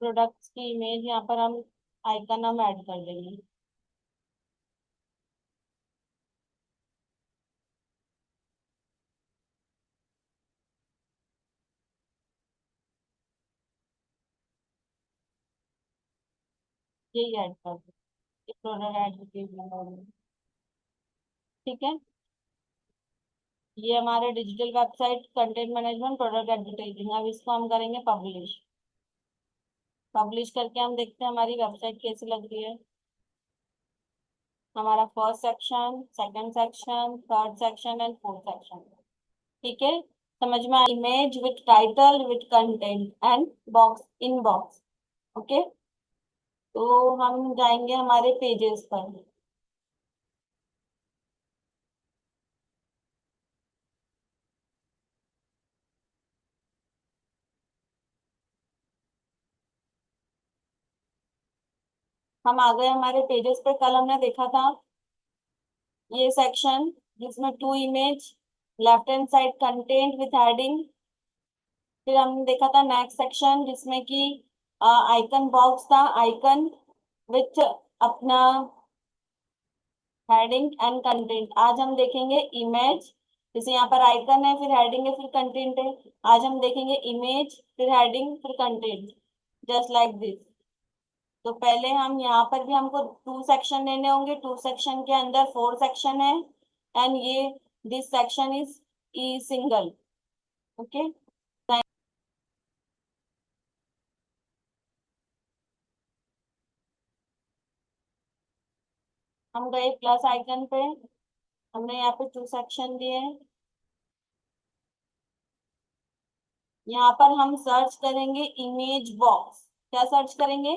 प्रोडक्ट्स की इमेज यहाँ पर हम आइकन हम ऐड कर देंगे। यही ऐड कर देंगे, प्रोडक्ट एडवर्टाइजमेंट। ठीक है, ये हमारे digital website content management product advertising. अब इसको हम करेंगे पब्लिश। पब्लिश करके हम देखते हैं हमारी वेबसाइट कैसी लग रही है। हमारा first section, second section, third section and fourth section. ठीक है, समझ में आ image with title with content and box in box. Okay, तो हम जाएंगे हमारे पेजेस पर। हम आ गए हमारे पेजेस पे। कल हमने देखा था ये सेक्शन जिसमें two image, left hand side content with heading. फिर हमने देखा था नेक्स्ट सेक्शन जिसमें कि आइकन बॉक्स था, आइकन विथ अपना हेडिंग एंड कंटेंट। आज हम देखेंगे इमेज, जैसे यहाँ पर आइकन है, फिर हेडिंग है, फिर कंटेंट है। आज हम देखेंगे इमेज, फिर हेडिंग, फिर कंटेंट, जस्ट लाइक दिस। तो पहले हम यहाँ पर भी हमको टू सेक्शन लेने होंगे। टू सेक्शन के अंदर फोर सेक्शन है, एंड ये this section is E single. Okay, हम गए प्लस आइकन पे। हमने यहाँ पे टू सेक्शन दिए हैं। यहाँ पर हम सर्च करेंगे इमेज बॉक्स। क्या सर्च करेंगे?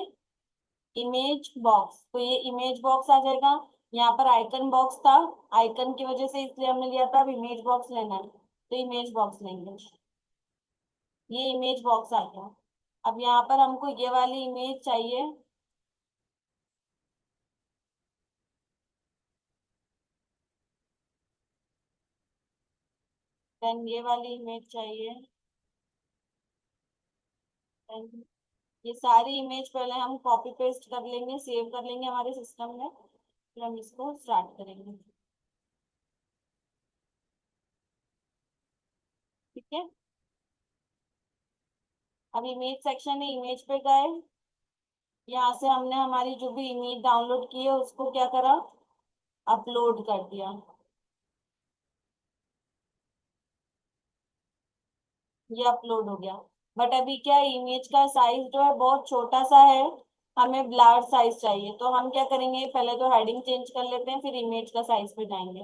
Image box. तो ये इमेज बॉक्स आ जाएगा। यहाँ पर आइकन बॉक्स था, आइकन की वजह से इसलिए हमने लिया था। अब इमेज बॉक्स लेना है तो इमेज बॉक्स लेंगे। ये इमेज बॉक्स आ गया। अब यहाँ पर हमको ये वाली इमेज चाहिए। देन ये वाली इमेज चाहिए। then ये सारी इमेज पहले हम कॉपी पेस्ट कर लेंगे, सेव कर लेंगे हमारे सिस्टम में, फिर हम इसको स्टार्ट करेंगे। ठीक है, अब इमेज सेक्शन है, इमेज पे गए। यहाँ से हमने हमारी जो भी इमेज डाउनलोड की है उसको क्या करा, अपलोड कर दिया। ये अपलोड हो गया। बट अभी क्या है, इमेज का साइज जो है बहुत छोटा सा है, हमें लार्ज साइज चाहिए। तो हम क्या करेंगे, पहले तो हेडिंग चेंज कर लेते हैं, फिर इमेज का साइज पे जाएंगे।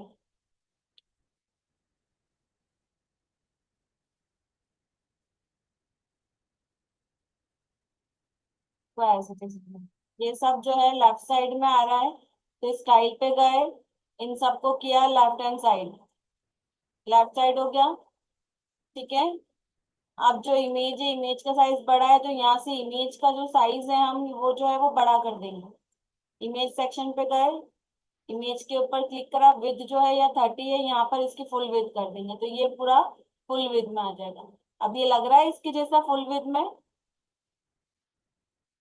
तो ऐसे ये सब जो है लेफ्ट साइड में आ रहा है, तो स्टाइल पे गए, इन सबको किया left hand side. Left side हो गया। ठीक है, अब जो इमेज है, इमेज का साइज बड़ा है, तो यहाँ से इमेज का जो साइज है हम वो जो है वो बड़ा कर देंगे। इमेज सेक्शन पे गए, इमेज के ऊपर क्लिक करा, विद जो है या 30 है, यहाँ पर इसकी फुल विद कर देंगे, तो ये पूरा फुल विद में आ जाएगा। अब ये लग रहा है इसके जैसा फुल विद में।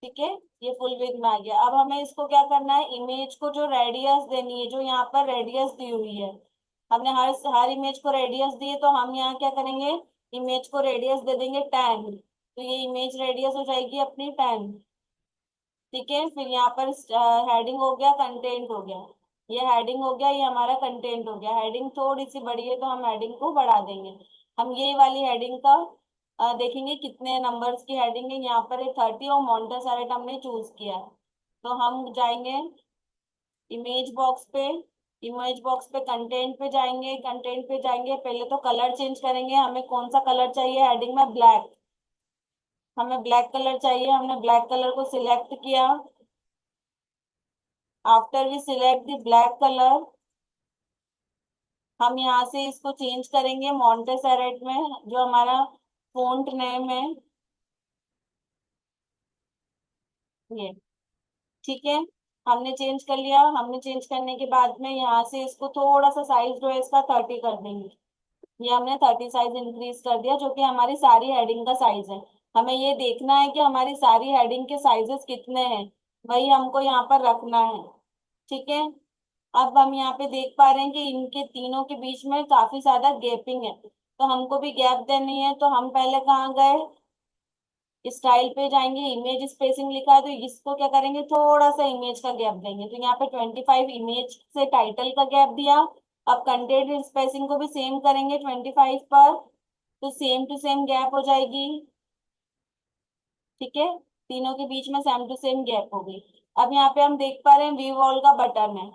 ठीक है, ये फुल विड्थ में आ गया। अब हमें इसको क्या करना है, इमेज को जो रेडियस देनी है, जो यहाँ पर रेडियस दी हुई है, हमने हर हर इमेज को रेडियस दी है, तो हम यहाँ क्या करेंगे, इमेज को रेडियस दे देंगे 10। तो ये इमेज रेडियस हो जाएगी अपनी 10। ठीक है, फिर यहाँ पर हेडिंग हो गया, कंटेंट हो गया। ये हेडिंग हो गया, ये हमारा कंटेंट हो गया। हेडिंग थोड़ी सी बड़ी है तो हम हेडिंग को बढ़ा देंगे। हम यही वाली हेडिंग का देखेंगे कितने नंबर्स की हेडिंग है। यहाँ पर 30 और मॉन्टेसरेट हमने चूज किया है। तो हम जाएंगे इमेज बॉक्स पे, इमेज बॉक्स पे कंटेंट पे जाएंगे, कंटेंट पे जाएंगे, पहले तो कलर चेंज करेंगे। हमें कौन सा कलर चाहिए हेडिंग में, ब्लैक। हमें ब्लैक कलर चाहिए, हमने ब्लैक कलर को सिलेक्ट किया। After we select the black colour, हम यहाँ से इसको चेंज करेंगे मॉन्टेसेरेट में, जो हमारा फॉन्ट नेम है ये। ठीक है, हमने चेंज कर लिया। हमने चेंज करने के बाद में यहाँ से इसको थोड़ा सा साइज जो है इसका 30 कर देंगे। ये हमने 30 साइज इंक्रीज कर दिया, जो कि हमारी सारी हेडिंग का साइज है। हमें ये देखना है कि हमारी सारी हेडिंग के साइजेस कितने हैं, वही हमको यहाँ पर रखना है। ठीक है, अब हम यहाँ पे देख पा रहे हैं कि इनके तीनों के बीच में काफी ज्यादा गैपिंग है, तो हमको भी गैप देनी है। तो हम पहले कहाँ गए, स्टाइल पे जाएंगे, इमेज स्पेसिंग लिखा है, तो इसको क्या करेंगे, थोड़ा सा इमेज का गैप देंगे। तो यहाँ पे 25 इमेज से टाइटल का गैप दिया। अब कंटेंट स्पेसिंग को भी सेम करेंगे 25 पर, तो सेम टू सेम गैप हो जाएगी। ठीक है, तीनों के बीच में सेम टू सेम गैप होगी। अब यहाँ पे हम देख पा रहे हैं व्यू ऑल का बटन है,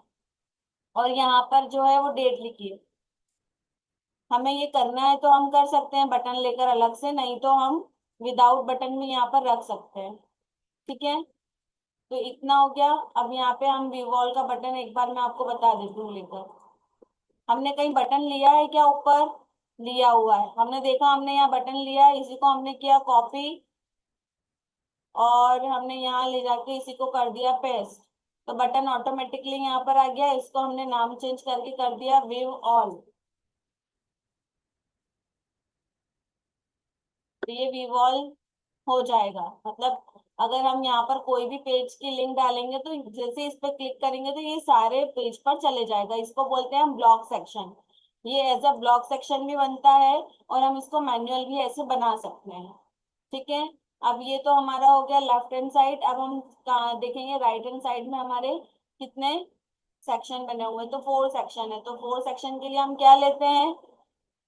और यहाँ पर जो है वो डेट लिखी है। हमें ये करना है तो हम कर सकते हैं बटन लेकर अलग से, नहीं तो हम विदाउट बटन भी यहाँ पर रख सकते हैं। ठीक है, तो इतना हो गया। अब यहाँ पे हम विवॉल का बटन एक बार मैं आपको बता देती हूँ लेकर। हमने कहीं बटन लिया है क्या ऊपर, लिया हुआ है, हमने देखा हमने यहाँ बटन लिया है, इसी को हमने किया कॉपी, और हमने यहाँ ले जाके इसी को कर दिया पेस्ट। तो बटन ऑटोमेटिकली यहाँ पर आ गया। इसको हमने नाम चेंज करके कर दिया व्यू ऑल। तो ये विवॉल हो जाएगा। मतलब अगर हम यहाँ पर कोई भी पेज की लिंक डालेंगे, तो जैसे इस पर क्लिक करेंगे तो ये सारे पेज पर चले जाएगा। इसको बोलते हैं हम ब्लॉक सेक्शन। ये एज अ ब्लॉक सेक्शन भी बनता है, और हम इसको मैन्युअल भी ऐसे बना सकते हैं। ठीक है, अब ये तो हमारा हो गया लेफ्ट हैंड साइड। अब हम देखेंगे राइट हैंड साइड में हमारे कितने सेक्शन बने हुए हैं। तो 4 सेक्शन है। तो 4 सेक्शन के लिए हम क्या लेते हैं,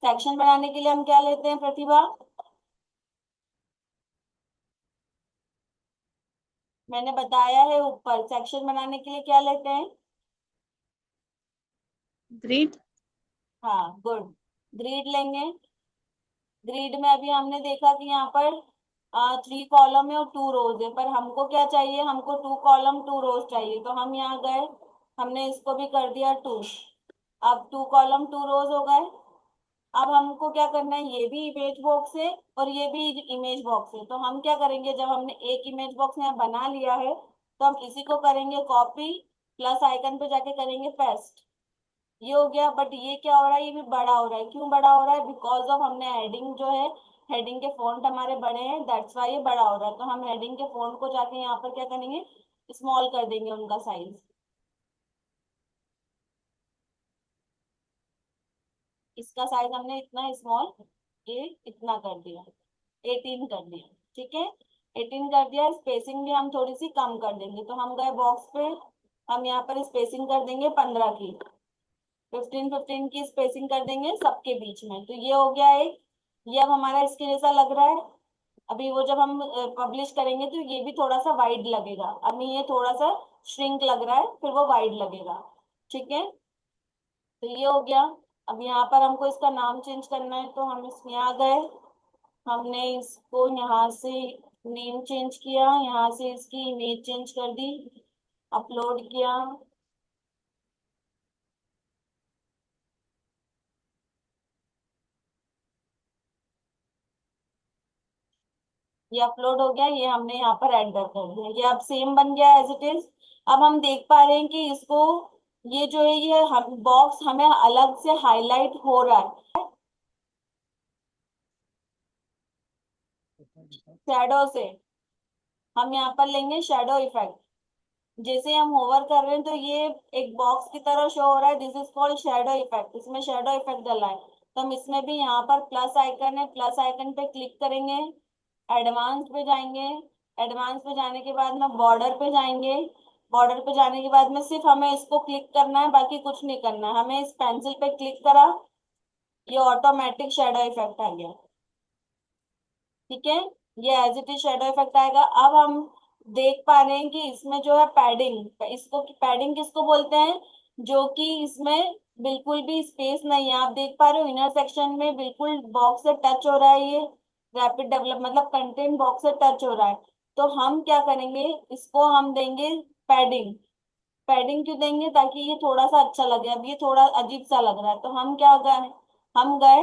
सेक्शन बनाने के लिए हम क्या लेते हैं प्रतिभा, मैंने बताया है ऊपर, सेक्शन बनाने के लिए क्या लेते हैं। ग्रिड। हाँ गुड, ग्रिड लेंगे। ग्रिड में अभी हमने देखा कि यहाँ पर 3 कॉलम है और 2 रोज है, पर हमको क्या चाहिए, हमको 2 कॉलम 2 रोज चाहिए। तो हम यहाँ गए, हमने इसको भी कर दिया 2। अब 2 कॉलम 2 रोज हो गए। अब हमको क्या करना है, ये भी इमेज बॉक्स है और ये भी इमेज बॉक्स है। तो हम क्या करेंगे, जब हमने एक इमेज बॉक्स यहाँ बना लिया है, तो हम इसी को करेंगे कॉपी, प्लस आइकन पे जाके करेंगे पेस्ट। ये हो गया। बट ये क्या हो रहा है, ये भी बड़ा हो रहा है। क्यों बड़ा हो रहा है, बिकॉज ऑफ हमने हेडिंग जो है, हेडिंग के फॉन्ट हमारे बड़े हैं, दैट्स वाई ये बड़ा हो रहा है। तो हम हेडिंग के फॉन्ट को जाके यहाँ पर क्या करेंगे, स्मॉल कर देंगे उनका साइज। इसका साइज हमने इतना स्मॉल, ये इतना कर दिया, 18 कर दिया। ठीक है, 18 कर दिया। स्पेसिंग भी हम थोड़ी सी कम कर देंगे। तो हम गए बॉक्स पे, हम यहाँ पर स्पेसिंग कर देंगे 15 की, 15 की स्पेसिंग कर देंगे सबके बीच में। तो ये हो गया एक। ये अब हमारा इसके जैसा लग रहा है। अभी वो जब हम पब्लिश करेंगे तो ये भी थोड़ा सा वाइड लगेगा। अभी ये थोड़ा सा श्रिंक लग रहा है, फिर वो वाइड लगेगा। ठीक है, तो ये हो गया। अब यहाँ पर हमको इसका नाम चेंज करना है, तो हम इसमें आ गए, हमने इसको यहाँ से नेम चेंज किया, यहाँ से इसकी इमेज चेंज कर दी, अपलोड किया। ये अपलोड हो गया, ये हमने यहाँ पर एंटर कर दिया, ये अब सेम बन गया एज इट इज। अब हम देख पा रहे हैं कि इसको, ये जो है ये हम बॉक्स हमें अलग से हाईलाइट हो रहा है शैडो से। हम यहाँ पर लेंगे शेडो इफेक्ट। जैसे हम होवर कर रहे हैं तो ये एक बॉक्स की तरह शो हो रहा है, this is called shadow effect, इसमें शेडो इफेक्ट डला है। तो हम इसमें भी यहाँ पर प्लस आइकन है, प्लस आइकन पे क्लिक करेंगे, एडवांस पे जाएंगे। एडवांस पे जाने के बाद में बॉर्डर पे जाएंगे। बॉर्डर पे जाने के बाद में सिर्फ हमें इसको क्लिक करना है, बाकी कुछ नहीं करना है। हमें इस पेंसिल पे क्लिक करा, ये ऑटोमेटिक शेडो इफेक्ट आ गया। ठीक है, ये as it is shadow effect आएगा। अब हम देख पा रहे हैं कि इसमें जो है पैडिंग, इसको पैडिंग किसको बोलते हैं, जो कि इसमें बिल्कुल भी स्पेस नहीं है। आप देख पा रहे हो इनर सेक्शन में बिल्कुल बॉक्स से टच हो रहा है ये। रैपिड डेवलप मतलब कंटेंट बॉक्स से टच हो रहा है। तो हम क्या करेंगे, इसको हम देंगे पैडिंग। पैडिंग क्यों देंगे, ताकि ये थोड़ा सा अच्छा लगे। अब ये थोड़ा अजीब सा लग रहा है, तो हम क्या गए, हम गए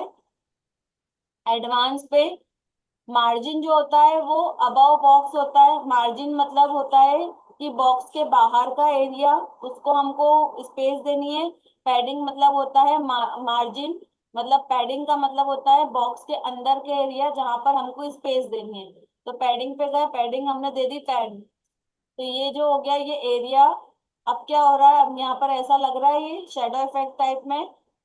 एडवांस पे। मार्जिन जो होता है वो अबव बॉक्स होता है। मार्जिन मतलब होता है कि बॉक्स के बाहर का एरिया, उसको हमको स्पेस देनी है। पैडिंग मतलब होता है मार्जिन, मतलब पैडिंग का मतलब होता है बॉक्स के अंदर के एरिया जहां पर हमको स्पेस देनी है। तो पैडिंग पे गए, पैडिंग हमने दे दी 10। तो ये जो हो गया ये एरिया। अब क्या हो रहा है, अब यहाँ पर ऐसा लग रहा है ये शेडो इफेक्ट टाइप में,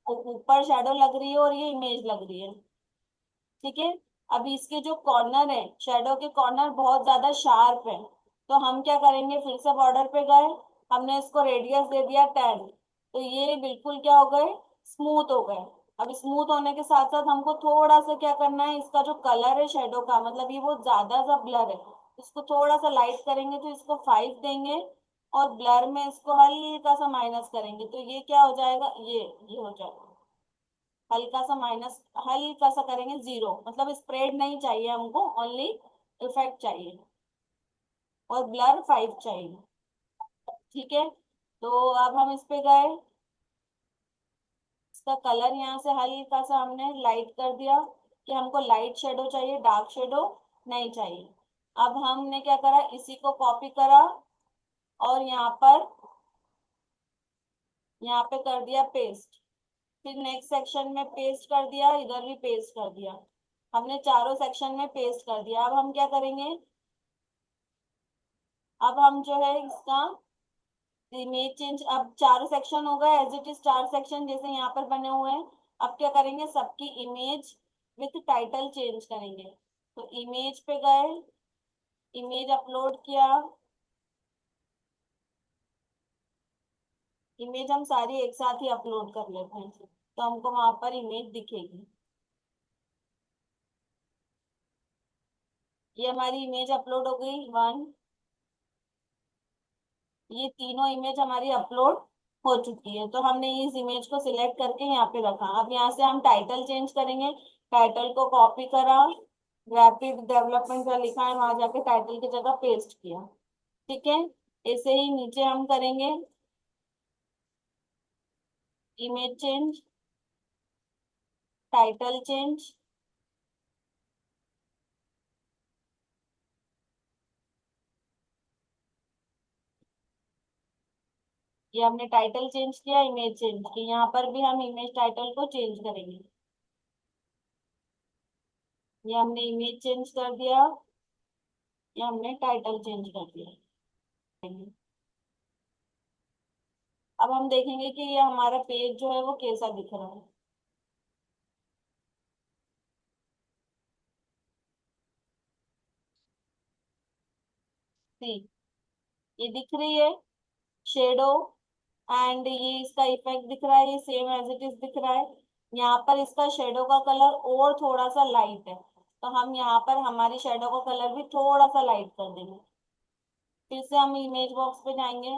ऊपर शेडो लग रही है और ये इमेज लग रही है। ठीक है, अभी इसके जो कॉर्नर है, शेडो के कॉर्नर बहुत ज्यादा शार्प है। तो हम क्या करेंगे, फिर से बॉर्डर पे गए, हमने इसको रेडियस दे दिया 10। तो ये बिल्कुल क्या हो गए, स्मूथ हो गए। अब स्मूथ होने के साथ साथ हमको थोड़ा सा क्या करना है, इसका जो कलर है शेडो का, मतलब ये बहुत ज्यादा सा ब्लर है, इसको थोड़ा सा लाइट करेंगे। तो इसको 5 देंगे, और ब्लर में इसको हल्का सा माइनस करेंगे, तो ये क्या हो जाएगा, ये हो जाएगा हल्का सा माइनस, हल्का सा करेंगे 0। मतलब स्प्रेड नहीं चाहिए हमको, ओनली इफेक्ट चाहिए, और ब्लर 5 चाहिए। ठीक है, तो अब हम इस पे गए, इसका कलर यहाँ से हल्का सा हमने लाइट कर दिया, कि हमको लाइट शेडो चाहिए, डार्क शेडो नहीं चाहिए। अब हमने क्या करा, इसी को कॉपी करा और यहाँ पे कर दिया पेस्ट। फिर नेक्स्ट सेक्शन में पेस्ट कर दिया, इधर भी पेस्ट कर दिया। हमने चारों सेक्शन में पेस्ट कर दिया। अब हम क्या करेंगे, अब हम जो है इसका इमेज चेंज, अब चारों सेक्शन हो गए एज इट इज, चार सेक्शन जैसे यहाँ पर बने हुए हैं। अब क्या करेंगे, सबकी इमेज विथ टाइटल चेंज करेंगे। तो इमेज पे गए, इमेज अपलोड किया। इमेज हम सारी एक साथ ही अपलोड कर लेते हैं, तो हमको वहां पर इमेज दिखेगी। ये हमारी इमेज अपलोड हो गई 1। ये तीनों इमेज हमारी अपलोड हो चुकी है। तो हमने इस इमेज को सिलेक्ट करके यहाँ पे रखा। अब यहाँ से हम टाइटल चेंज करेंगे। टाइटल को कॉपी करा, रैपिड डेवलपमेंट का लिखा है, वहां जाके टाइटल की जगह पेस्ट किया। ठीक है, ऐसे ही नीचे हम करेंगे इमेज चेंज, टाइटल चेंज। ये हमने टाइटल चेंज किया, इमेज चेंज की, यहाँ पर भी हम इमेज टाइटल को चेंज करेंगे। ये हमने इमेज चेंज कर दिया, ये हमने टाइटल चेंज कर दिया। अब हम देखेंगे कि ये हमारा पेज जो है वो कैसा दिख रहा है। सी, ये दिख रही है शेडो, एंड ये इसका इफेक्ट दिख रहा है, ये सेम एज इट इज दिख रहा है। यहाँ पर इसका शेडो का कलर और थोड़ा सा लाइट है, तो हम यहाँ पर हमारी शेडो का कलर भी थोड़ा सा लाइट कर देंगे। फिर से हम इमेज बॉक्स पे जाएंगे,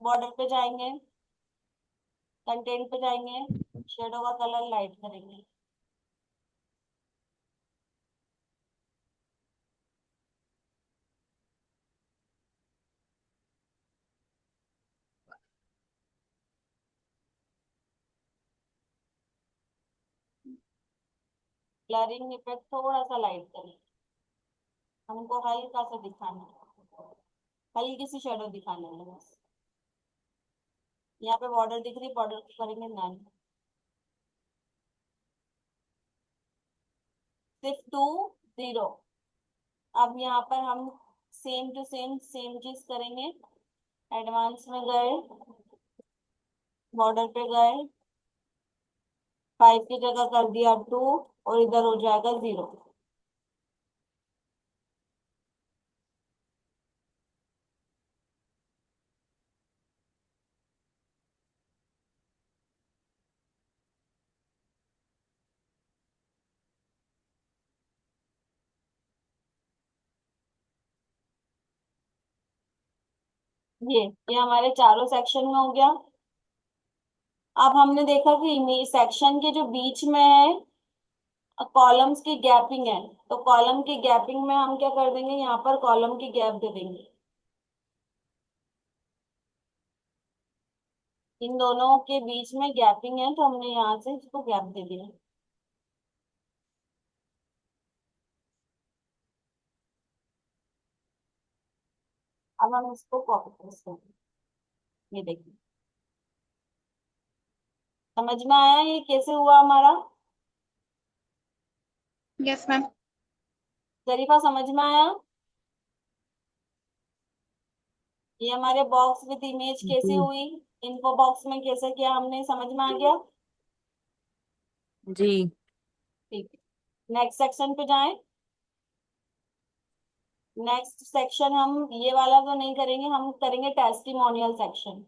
बॉर्डर पे जाएंगे, कंटेंट पे जाएंगे, शेडो का कलर लाइट करेंगे। ब्लरिंग इफेक्ट थोड़ा सा लाइट करेंगे, हमको हल्का सा दिखाना है, हल्की सी शेडो दिखाना है बस। यहाँ पे बॉर्डर दिख रही, बॉर्डर को करेंगे नन, सिर्फ 2 0। अब यहाँ पर हम सेम टू सेम चीज करेंगे। एडवांस में गए, बॉर्डर पे गए, 5 की जगह कर दिया 2, और इधर हो जाएगा 0। ये हमारे चारों सेक्शन में हो गया। अब हमने देखा कि सेक्शन के जो बीच में है कॉलम्स की गैपिंग है, तो कॉलम की गैपिंग में हम क्या कर देंगे, यहाँ पर कॉलम की गैप दे देंगे। इन दोनों के बीच में गैपिंग है, तो हमने यहाँ से इसको गैप दे दिया। अब हम इसको कॉपी पेस्ट करेंगे। ये देखिए, समझ में आया ये कैसे हुआ हमारा? Yes ma'am. शरीफा, समझ में आया? ये हमारे बॉक्स विद इमेज कैसे जी। हुई, इन्फो बॉक्स में कैसे किया हमने, समझ में आ गया? जी। ठीक है, नेक्स्ट सेक्शन पे जाएं। नेक्स्ट सेक्शन हम ये वाला तो नहीं करेंगे, हम करेंगे टेस्टिमोनियल सेक्शन।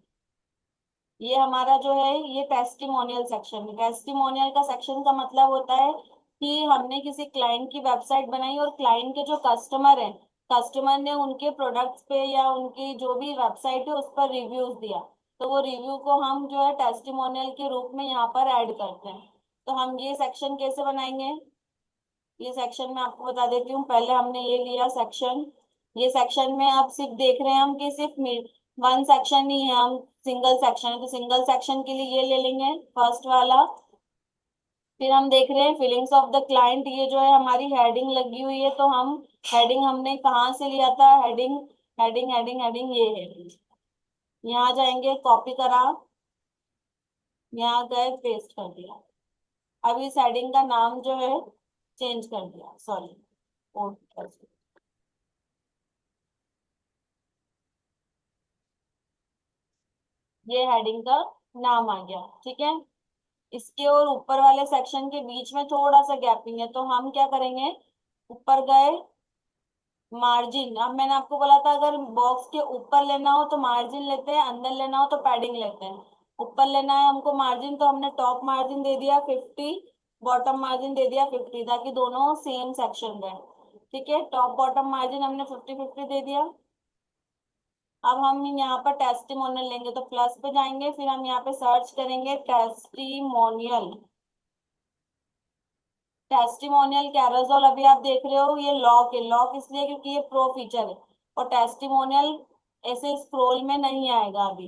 ये हमारा जो है ये टेस्टिमोनियल सेक्शन है। टेस्टिमोनियल का सेक्शन का मतलब होता है कि हमने किसी क्लाइंट की वेबसाइट बनाई और क्लाइंट के जो कस्टमर हैं, कस्टमर ने उनके प्रोडक्ट्स पे या उनकी जो भी वेबसाइट है उस पर रिव्यूज दिया, तो वो रिव्यू को हम जो है टेस्टिमोनियल के रूप में यहाँ पर ऐड करते हैं। तो हम ये सेक्शन कैसे बनाएंगे, ये सेक्शन मैं आपको बता देती हूँ। पहले हमने ये लिया सेक्शन, ये सेक्शन में आप सिर्फ देख रहे हैं हम कि सिर्फ वन सेक्शन ही है, हम सिंगल सेक्शन है, तो सिंगल सेक्शन के लिए ये ले लेंगे फर्स्ट वाला। फिर हम देख रहे हैं फीलिंग्स ऑफ द क्लाइंट, ये जो है हमारी हेडिंग लगी हुई है, तो हम हेडिंग हमने कहाँ से लिया था, हेडिंग हेडिंग हेडिंग हेडिंग ये है। यहाँ जाएंगे, कॉपी करा, यहाँ गए, पेस्ट कर दिया। अब इस हेडिंग का नाम जो है चेंज कर दिया, सॉरी, ये हेडिंग का नाम आ गया, ठीक है। इसके और ऊपर वाले सेक्शन के बीच में थोड़ा सा गैपिंग है, तो हम क्या करेंगे, ऊपर गए, मार्जिन, अब मैंने आपको बोला था अगर बॉक्स के ऊपर लेना हो तो मार्जिन लेते हैं, अंदर लेना हो तो पैडिंग लेते हैं। ऊपर लेना है हमको मार्जिन, तो हमने टॉप मार्जिन दे दिया 50, बॉटम मार्जिन दे दिया 50, ताकि दोनों सेम सेक्शन रहे। ठीक है, टॉप बॉटम मार्जिन हमने 50-50 दे दिया। अब हम यहाँ पर टेस्टिमोनियल लेंगे, तो प्लस पे जाएंगे, फिर हम यहाँ पे सर्च करेंगे टेस्टिमोनियल। टेस्टिमोनियल कैरोसेल अभी आप देख रहे हो ये लॉक है, लॉक इसलिए क्योंकि ये प्रो फीचर है, और टेस्टिमोनियल ऐसे स्क्रॉल में नहीं आएगा अभी,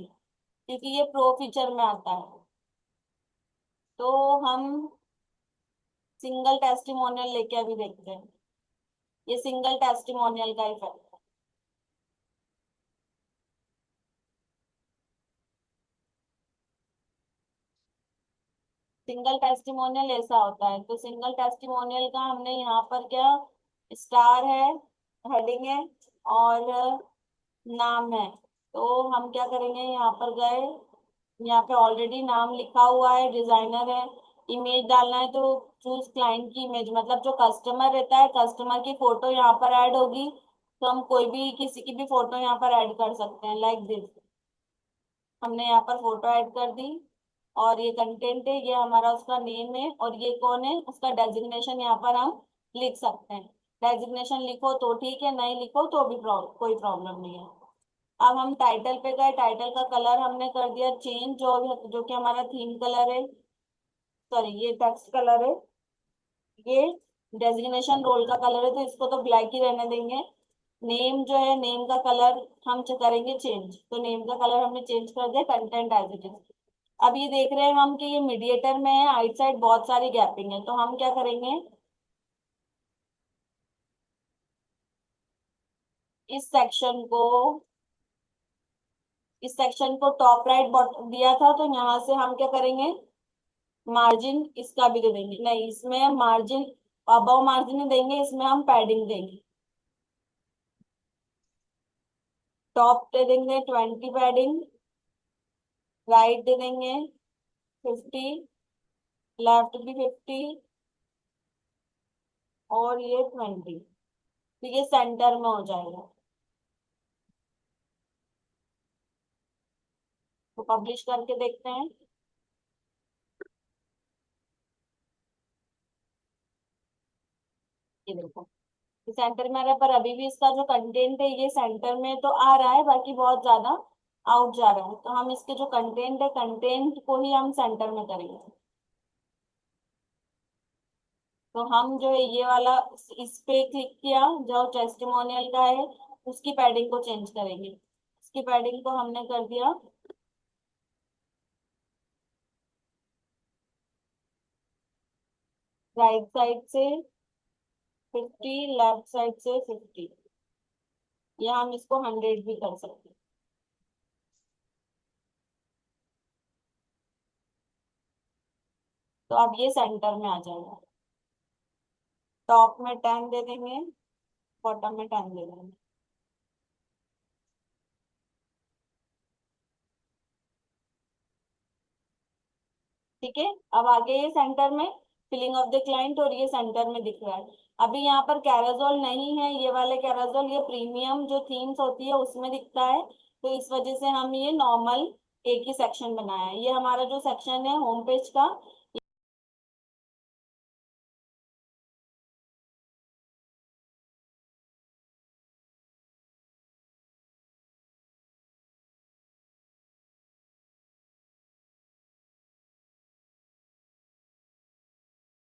क्योंकि ये प्रो फीचर में आता है। तो हम सिंगल टेस्टिमोनियल लेके अभी देखते हैं, ये सिंगल टेस्टिमोनियल का इफेक्ट। सिंगल टेस्टिमोनियल ऐसा होता है, तो सिंगल टेस्टिमोनियल का हमने यहाँ पर क्या, स्टार है, हेडिंग है, और नाम है। तो हम क्या करेंगे, यहाँ पर गए, यहाँ पे ऑलरेडी नाम लिखा हुआ है, डिजाइनर है, इमेज डालना है तो चूज क्लाइंट की इमेज, मतलब जो कस्टमर रहता है कस्टमर की फोटो यहाँ पर ऐड होगी, तो हम कोई भी किसी की भी फोटो यहाँ पर ऐड कर सकते हैं, लाइक दिस। हमने यहाँ पर फोटो ऐड कर दी, और ये कंटेंट है, ये हमारा उसका नेम है, और ये कौन है, उसका डेजिग्नेशन यहाँ पर हम लिख सकते हैं। डेजिग्नेशन लिखो तो ठीक है, नहीं लिखो तो भी कोई प्रॉब्लम नहीं है। अब हम टाइटल पे गए, टाइटल का कलर हमने कर दिया चेंज, जो कि हमारा थीम कलर है, सॉरी ये टेक्स्ट कलर है, ये डेजिग्नेशन रोल का कलर है, तो इसको तो ब्लैक ही रहने देंगे। नेम जो है, नेम का कलर हम करेंगे चेंज, तो नेम का कलर हमने चेंज कर दिया, कंटेंट एज इट इज। अब ये देख रहे हैं हम कि ये मीडिएटर में है, आइट साइड बहुत सारी गैपिंग है, तो हम क्या करेंगे, इस सेक्शन को इस सेक्शन को टॉप राइट दिया था, तो यहाँ से हम क्या करेंगे, मार्जिन इसका भी दे देंगे, नहीं इसमें मार्जिन, अबव मार्जिन नहीं देंगे, इसमें हम पैडिंग देंगे। टॉप दे देंगे 20 पैडिंग, राइट दे देंगे 50, लेफ्ट भी 50, और ये 20। तो ये सेंटर में हो जाएगा। तो पब्लिश करके देखते हैं। ये देखो, ये सेंटर में आ रहा है, पर अभी भी इसका जो कंटेंट है ये सेंटर में तो आ रहा है, बाकी बहुत ज्यादा आउट जा रहा है। तो हम इसके जो कंटेंट है, कंटेंट को ही हम सेंटर में करेंगे। तो हम जो है ये वाला, इस पे क्लिक किया जो टेस्टिमोनियल का है, उसकी पैडिंग को चेंज करेंगे। इसकी पैडिंग को हमने कर दिया राइट साइड से 50, लेफ्ट साइड से 50, या हम इसको 100 भी कर सकते हैं। तो अब ये सेंटर में आ जाएगा। टॉप में 10 दे देंगे, बॉटम में 10 दे देंगे। ठीक है। अब आगे ये सेंटर में फिलिंग ऑफ द क्लाइंट, और ये सेंटर में दिख रहा है। अभी यहाँ पर कैराजोल नहीं है, ये वाले कैराजोल, ये प्रीमियम जो थीम्स होती है उसमें दिखता है। तो इस वजह से हम ये नॉर्मल एक ही सेक्शन बनाया है। ये हमारा जो सेक्शन है होम पेज का,